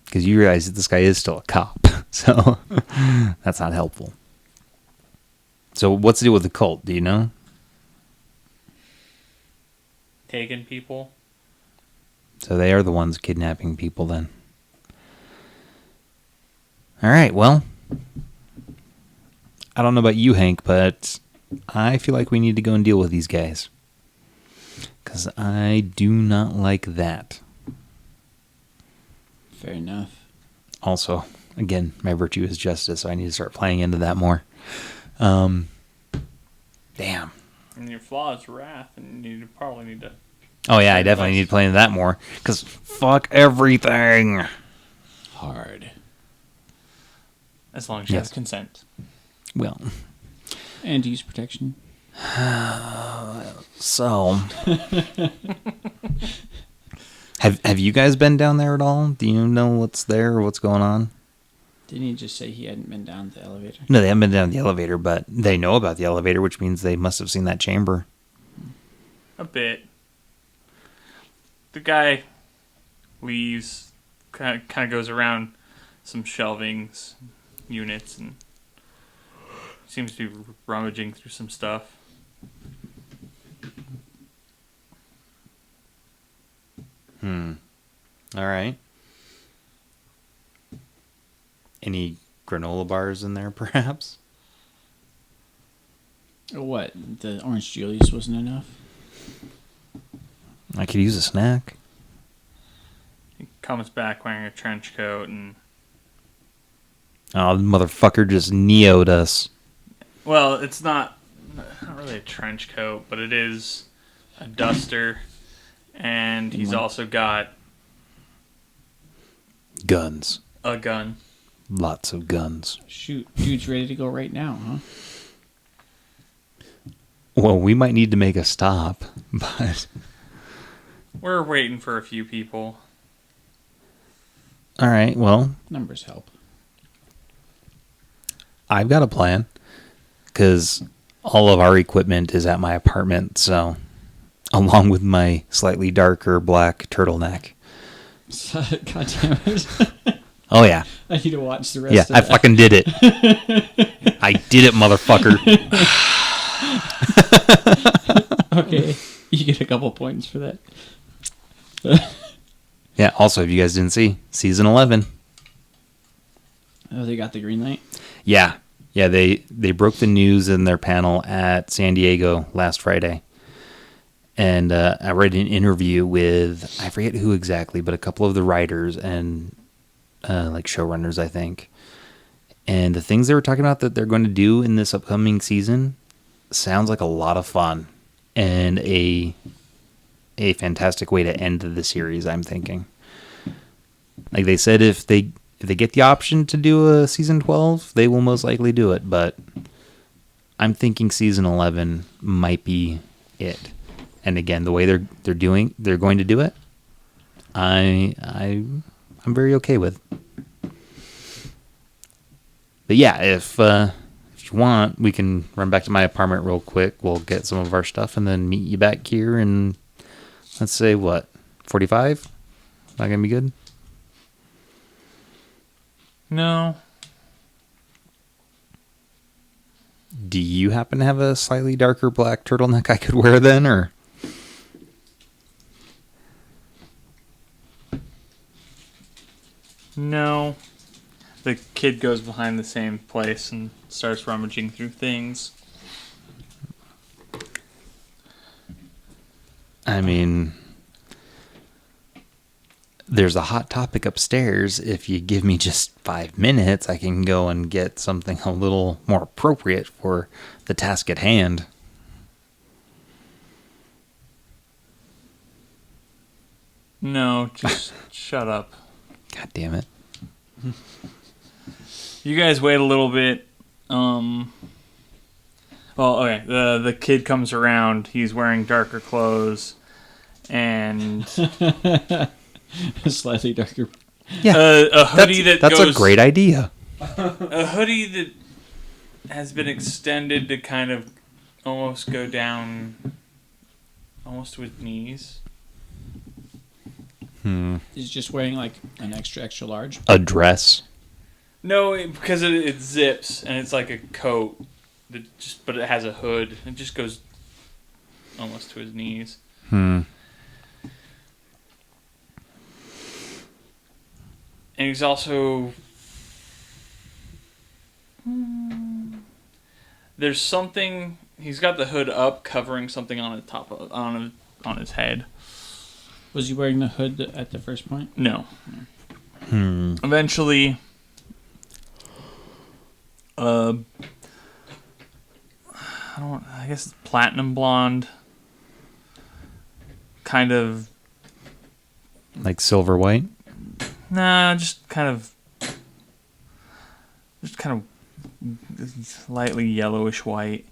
Because you realize that this guy is still a cop. So that's not helpful. So what's the deal with the cult? Do you know?
taking people.
So they are the ones kidnapping people then. All right, well. I don't know about you, Hank, but I feel like we need to go and deal with these guys. Because I do not like that.
Fair enough.
Also, again, my virtue is justice, so I need to start playing into that more. Damn.
And your flaw is wrath, and you probably need to.
Oh yeah, I definitely need to play into that more. Because fuck everything.
Hard.
As long as you
Yes.
have consent.
Well,
And use protection.
so... Have you guys been down there at all? Do you know what's there or what's going on?
Didn't he just say he hadn't been down the elevator?
No, they haven't been down the elevator, but they know about the elevator, which means they must have seen that chamber.
A bit. The guy leaves, kind of goes around some shelvings, units, and seems to be rummaging through some stuff.
All right. Any granola bars in there, perhaps?
What? The orange Julius wasn't enough?
I could use a snack.
He comes back wearing a trench coat, and
Oh, the motherfucker just neo'd us.
well, it's not really a trench coat, but it is a duster, and he's also got
Guns.
a gun.
Lots of guns.
Shoot, dude's ready to go right now, huh?
Well, we might need to make a stop, but...
We're waiting for a few people.
All right, well,
Numbers help.
I've got a plan. Because all of our equipment is at my apartment, so... Along with my slightly darker black turtleneck.
God damn it.
Oh, yeah.
I need to watch the rest
Yeah,
of
I
that.
fucking did it. I did it, motherfucker.
Okay, you get a couple points for that.
Yeah, also, if you guys didn't see, season 11.
Oh, they got the green light?
Yeah. Yeah, they broke the news in their panel at San Diego last Friday. And I read an interview with, I forget who exactly, but a couple of the writers and like showrunners, I think. And the things they were talking about that they're going to do in this upcoming season sounds like a lot of fun and a fantastic way to end the series, I'm thinking. Like they said, if they get the option to do a season 12, they will most likely do it. But I'm thinking season 11 might be it. And again, the way they're going to do it, I'm very okay with. But yeah, if you want, we can run back to my apartment real quick. We'll get some of our stuff and then meet you back here in, let's say, what, 45? Not gonna be good?
No.
Do you happen to have a slightly darker black turtleneck I could wear then, or?
No. The kid goes behind the same place and starts rummaging through things.
I mean, there's a hot topic upstairs. If you give me just 5 minutes, I can go and get something a little more appropriate for the task at hand.
No, just shut up.
God damn it.
You guys wait a little bit. Well, okay. The kid comes around. He's wearing darker clothes, and
Slightly darker.
Yeah,
a hoodie
that's
goes.
a great idea.
A hoodie that has been extended to kind of almost go down, almost to his knees.
He's just wearing like an extra large.
A dress.
No, because it zips and it's like a coat, but it has a hood. It just goes almost to his knees. And he's also there's something. He's got the hood up, covering something on the top of on his head.
Was he wearing the hood at the first point?
No. Eventually, I guess platinum blonde, kind of.
Like silver white?
Nah, just kind of lightly yellowish white.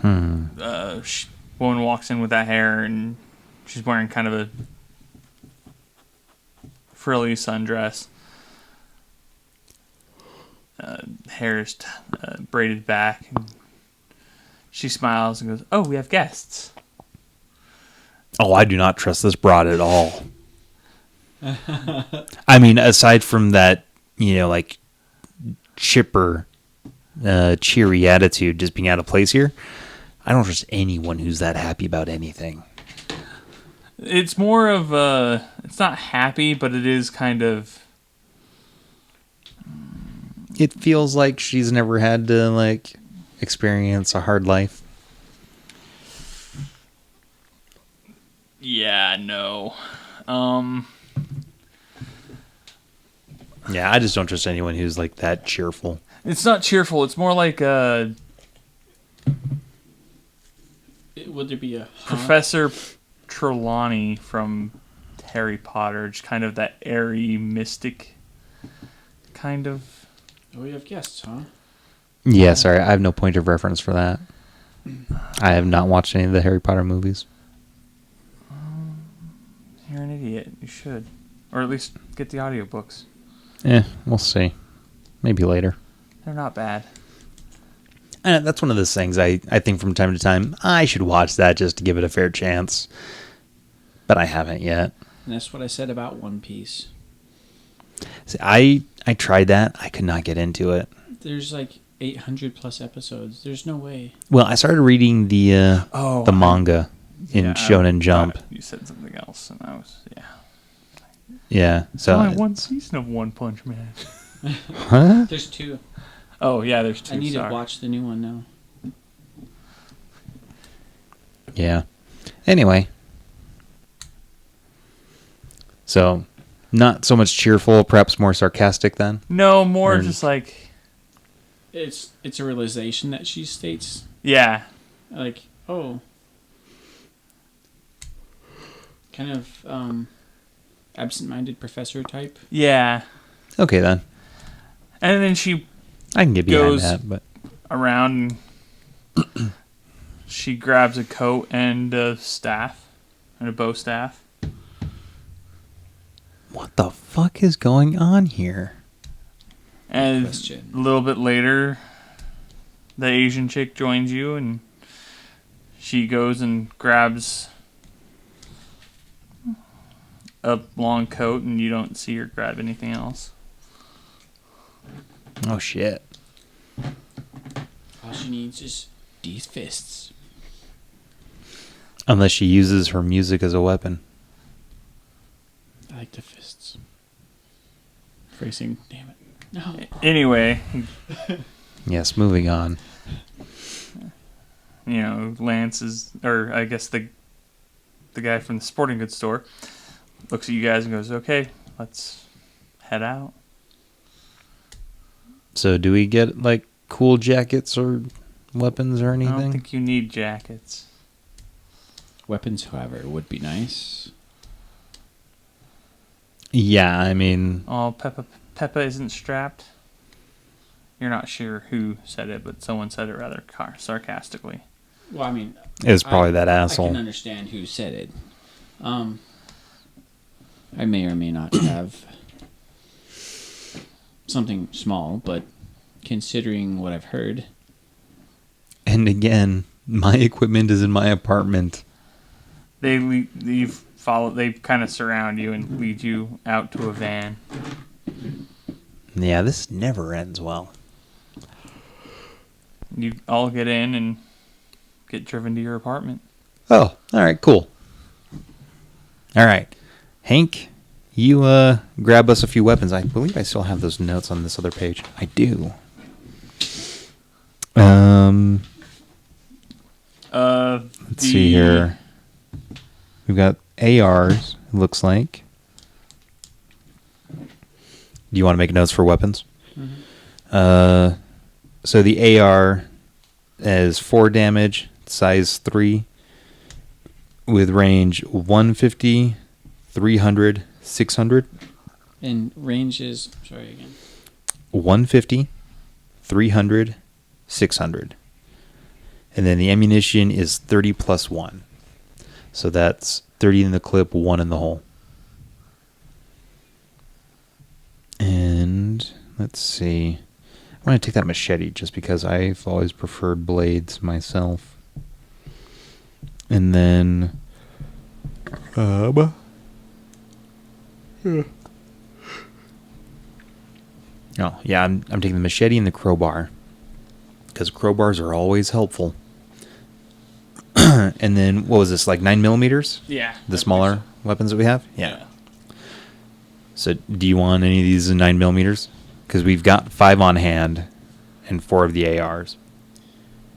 Woman walks in with that hair, and she's wearing kind of a frilly sundress. Hair is braided back. And she smiles and goes, "Oh, we have guests."
Oh, I do not trust this broad at all. I mean, aside from that, like chipper, cheery attitude just being out of place here, I don't trust anyone who's that happy about anything.
It's more of it's not happy, but it is kind of.
It feels like she's never had to, experience a hard life.
Yeah, no.
Yeah, I just don't trust anyone who's, that cheerful.
It's not cheerful. It's more like
Would there be a
Professor Trelawney from Harry Potter. Just kind of that airy, mystic kind of.
Oh, we have guests, huh?
Yeah, sorry, I have no point of reference for that. I have not watched any of the Harry Potter movies.
You're an idiot. You should. Or at least get the audiobooks.
We'll see. Maybe later.
They're not bad.
That's one of those things I think from time to time, I should watch that just to give it a fair chance. But I haven't yet.
And that's what I said about One Piece.
See, I tried that. I could not get into it.
There's like 800 plus episodes. There's no way.
Well, I started reading the manga in Shonen Jump.
You said something else, and I was
Yeah. So
only one season of One Punch Man.
huh?
There's 2.
Oh yeah, there's 2.
I need
sorry.
to watch the new one now.
Yeah. Anyway. So, not so much cheerful, perhaps more sarcastic then?
No, more
Or-
just like
It's a realization that she states,
yeah.
like, oh, kind of absent-minded professor type.
Yeah.
Okay then.
And then she
I can get behind
Goes-
that, but
around and she grabs a coat and a staff and a bow staff.
what the fuck is going on here?
And
Question.
a little bit later, the Asian chick joins you, and she goes and grabs a long coat, and you don't see her grab anything else.
Oh shit.
All she needs is these fists.
Unless she uses her music as a weapon.
I like the fists. Phrasing, damn it. No.
Anyway,
Yes, moving on.
you know, Lance is, or I guess the guy from the sporting goods store, looks at you guys and goes, "Okay, let's head out."
So do we get like cool jackets or weapons or
I
anything?
don't think you need jackets.
Weapons, however, would be nice.
Yeah, I mean,
Oh, Peppa isn't strapped. You're not sure who said it, but someone said it rather sarcastically.
Well, I mean,
it was probably that
I
asshole.
can understand who said it. I may or may not have something small, but considering what I've heard,
And again, my equipment is in my apartment.
They kind of surround you and lead you out to a van.
Yeah, this never ends well.
You all get in and get driven to your apartment.
Oh, all right, cool. All right. Hank, you grab us a few weapons. I believe I still have those notes on this other page. I do. Let's see here. We've got ARs, it looks like. Do you want to make notes for weapons?
Mm-hmm.
So the AR is 4 damage, size 3, with range 150, 300, 600.
And range is, sorry again.
150, 300, 600. And then the ammunition is 30 plus 1. So that's 30 in the clip, 1 in the hole. And let's see. I'm going to take that machete just because I've always preferred blades myself. And then oh yeah, I'm taking the machete and the crowbar because crowbars are always helpful. And then what was this, like 9mm?
Yeah.
The smaller weapons that we have? Yeah. So do you want any of these in 9mm? Because we've got 5 on hand and 4 of the ARs.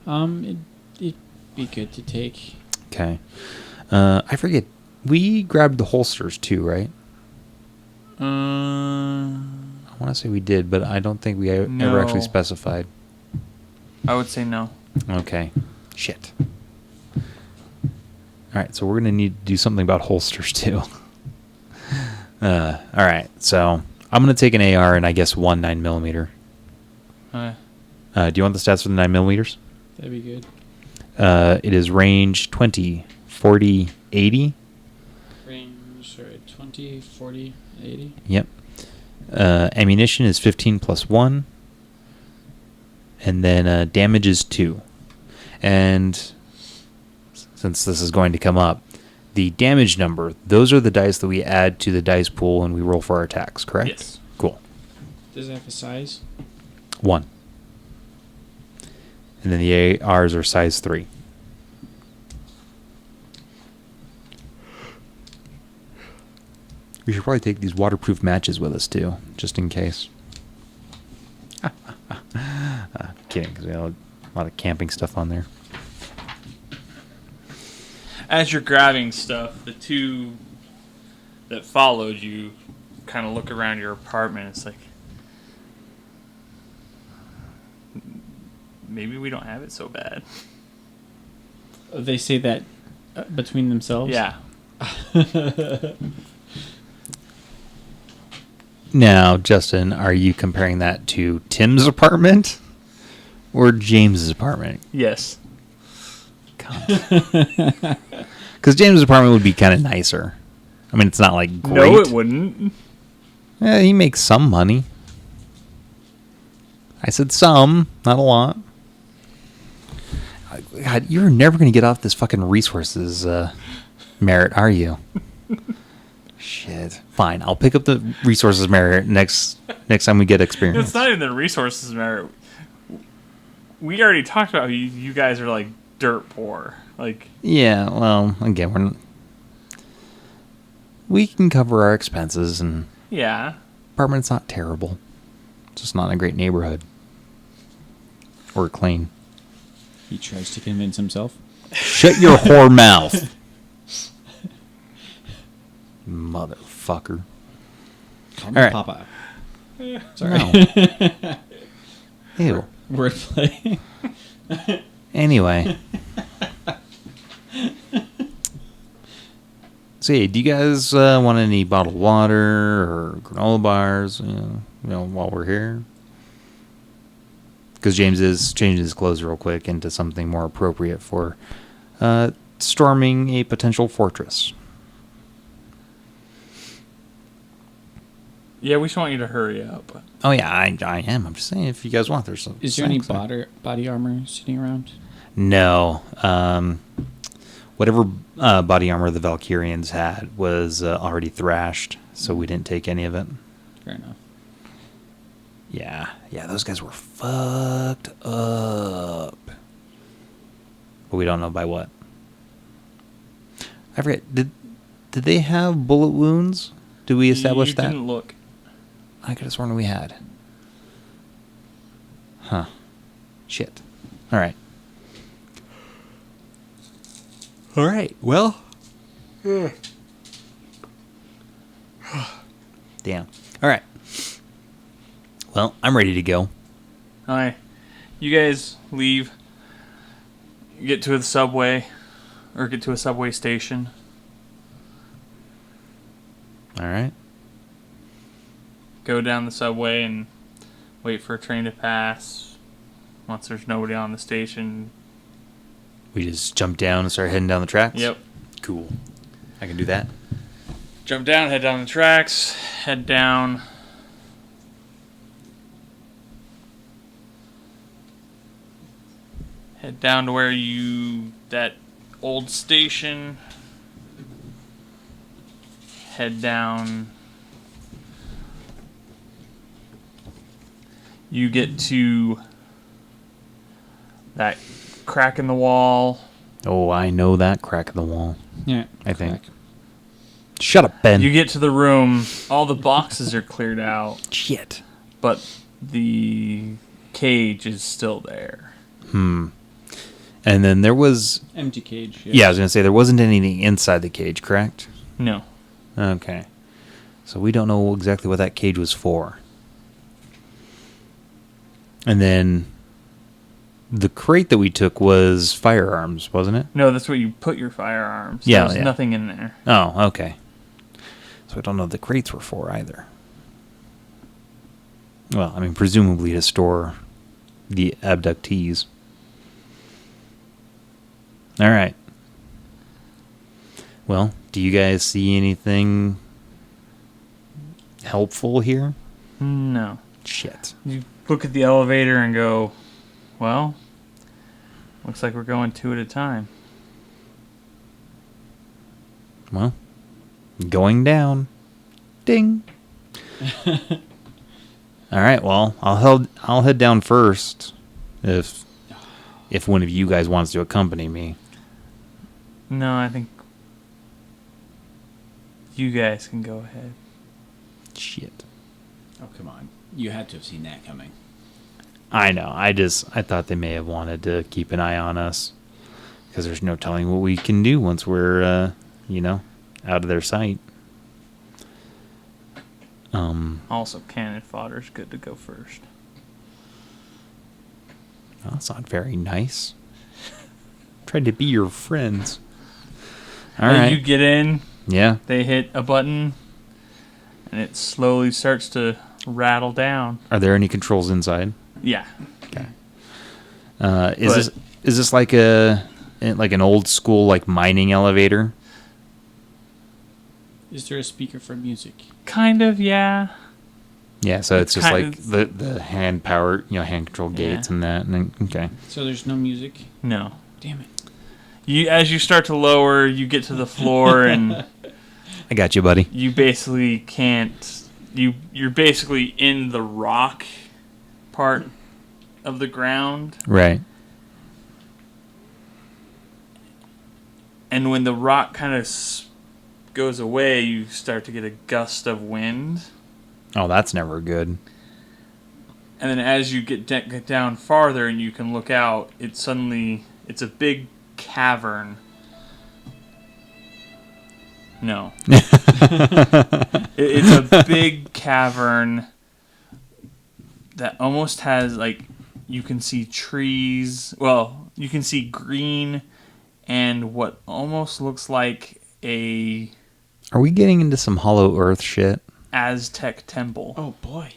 It'd be good to take.
Okay. I forget. We grabbed the holsters too, right? I want to say we did, but I don't think we ever actually
No.
specified.
I would say no.
Okay. Shit. All right, so we're going to need to do something about holsters too. All right, so I'm going to take an AR and I guess 1 9mm. Do you want the stats for the 9mm?
That'd be good.
It is range 20, 40, 80.
Range, sorry, 20, 40, 80.
Yep. Ammunition is 15 plus 1. And then damage is 2. And since this is going to come up, the damage number, those are the dice that we add to the dice pool when we roll for our attacks, correct?
Yes.
Cool.
Does it have a size?
1. And then the ARs are size 3. We should probably take these waterproof matches with us too, just in case. Kidding, because we have a lot of camping stuff on there.
As you're grabbing stuff, the two that followed you kind of look around your apartment. It's like, maybe we don't have it so bad.
They say that between themselves?
Yeah.
Now, Justin, are you comparing that to Tim's apartment or James's apartment?
Yes.
Because James's apartment would be kind of nicer. I mean, it's not like great.
No, it wouldn't.
Yeah, he makes some money. I said some, not a lot. God, you're never going to get off this fucking resources merit, are you? Shit. Fine, I'll pick up the resources merit next time we get experience.
It's not even the resources merit. We already talked about how you guys are like dirt poor. Like,
yeah, well, again, we can cover our expenses, and
yeah,
apartment's not terrible. It's just not in a great neighborhood. Or clean.
He tries to convince himself.
Shut your whore mouth. Motherfucker.
Call me
All right.
Papa. Sorry.
No. Ew.
Wordplay.
Anyway. So, yeah, do you guys want any bottled water or granola bars, you know, while we're here? Because James is changing his clothes real quick into something more appropriate for storming a potential fortress.
yeah. We just want you to hurry up.
Oh, yeah, I am. I'm just saying, if you guys want, there's some.
Is there any
snacks there.
body armor sitting around?
No. Whatever body armor the Valkyrians had was already thrashed, so we didn't take any of it.
Fair enough.
Yeah, those guys were fucked up. But we don't know by what. I forget, did they have bullet wounds? Did we establish that?
You didn't look.
I could have sworn we had. Huh. Shit. Alright. Alright, well. Damn. Alright. Well, I'm ready to go.
Alright. You guys leave. Get to the subway. Or get to a subway station.
Alright.
Go down the subway and wait for a train to pass. Once there's nobody on the station.
We just jump down and start heading down the tracks?
Yep.
Cool. I can do that.
Jump down, head down the tracks, head down. Head down to where that old station. Head down. You get to that crack in the wall.
Oh, I know that crack in the wall.
Yeah.
I think. Shut up, Ben.
You get to the room. All the boxes are cleared out,
Shit.
but the cage is still there.
And then there was...
Empty cage.
Yeah, I was going to say, there wasn't anything inside the cage, correct?
No.
Okay. So we don't know exactly what that cage was for. And then the crate that we took was firearms, wasn't it?
No, that's where you put your firearms.
Yeah,
There's
yeah.
nothing in there.
Oh, okay. So I don't know what the crates were for either. Well, I mean, presumably to store the abductees. All right. Well, do you guys see anything helpful here?
No.
Shit.
You look at the elevator and go, well, looks like we're going two at a time.
Well, going down. Ding. All right. Well, I'll head down first if one of you guys wants to accompany me.
No, I think you guys can go ahead.
Shit.
Oh, come on. You had to have seen that coming.
I know. I thought they may have wanted to keep an eye on us because there's no telling what we can do once we're, out of their sight.
Also, cannon fodder's good to go first.
Well, that's not very nice. Tried to be your friends. All right.
You get in.
Yeah.
They hit a button, and it slowly starts to rattle down.
Are there any controls inside?
Yeah.
Okay. Is this like an old school like mining elevator?
Is there a speaker for music?
Kind of, yeah.
Yeah, so it's just
Kind
like the hand power, hand control gates and that. And okay.
So there's no music?
No.
Damn it.
As you start to lower, you get to the floor, and
I got you, buddy.
you basically can't. You're basically in the rock part of the ground,
Right.
and when the rock kind of goes away, you start to get a gust of wind.
Oh, that's never good.
And then as you get down farther and you can look out, it's a big cavern. No. It's a big cavern that almost has, like, you can see trees. Well, you can see green and what almost looks like a
Are we getting into some Hollow Earth shit?
Aztec temple.
Oh, boy.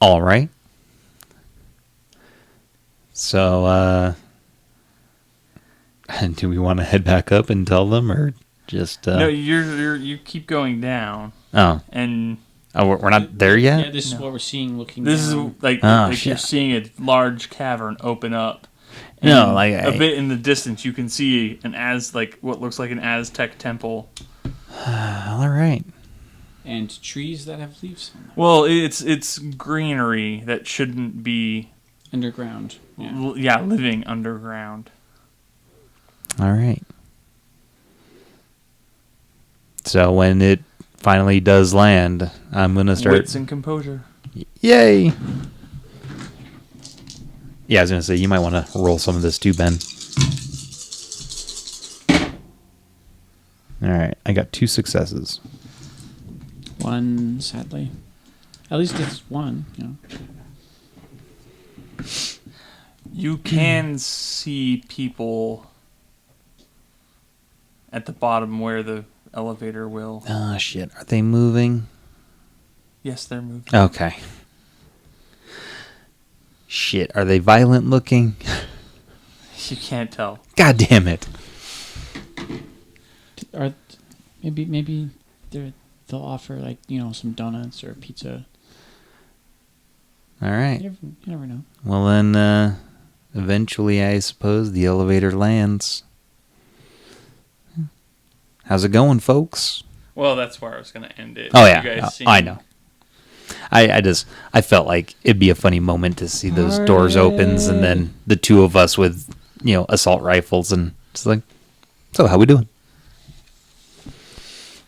All right. So, do we want to head back up and tell them, or just?
No, you keep going down,
Oh,
and
we're not there yet.
Yeah, this is what we're seeing looking
this is
down.
like,
Oh,
like you're
shit.
seeing a large cavern open up.
No,
And
like
a bit in the distance, you can see what looks like an Aztec temple.
All right.
And trees that have leaves on them.
Well, it's greenery that shouldn't be,
Underground. Yeah.
living underground.
All right. So when it finally does land, I'm gonna start.
Wits and composure.
Yay! Yeah, I was gonna say you might want to roll some of this too, Ben. All right, I got 2 successes.
One, sadly. At least it's one,
You can see people at the bottom where the elevator will.
Oh shit! Are they moving?
Yes, they're moving.
Okay. Shit! Are they violent looking?
You can't tell.
God damn it!
Or maybe they'll offer, like, some donuts or pizza.
All right.
You never know.
Well then, eventually, I suppose the elevator lands. How's it going, folks?
Well, that's where I was going to end it.
Oh
You
yeah,
guys seen-
I know. I felt like it'd be a funny moment to see those doors opens and then the two of us with assault rifles and just like, so how we doing?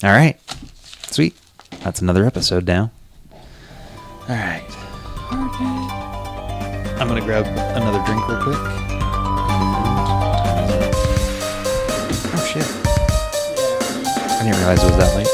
All right, sweet. That's another episode now. All right. I'm gonna grab another drink real quick. Oh shit! I didn't realize it was that late.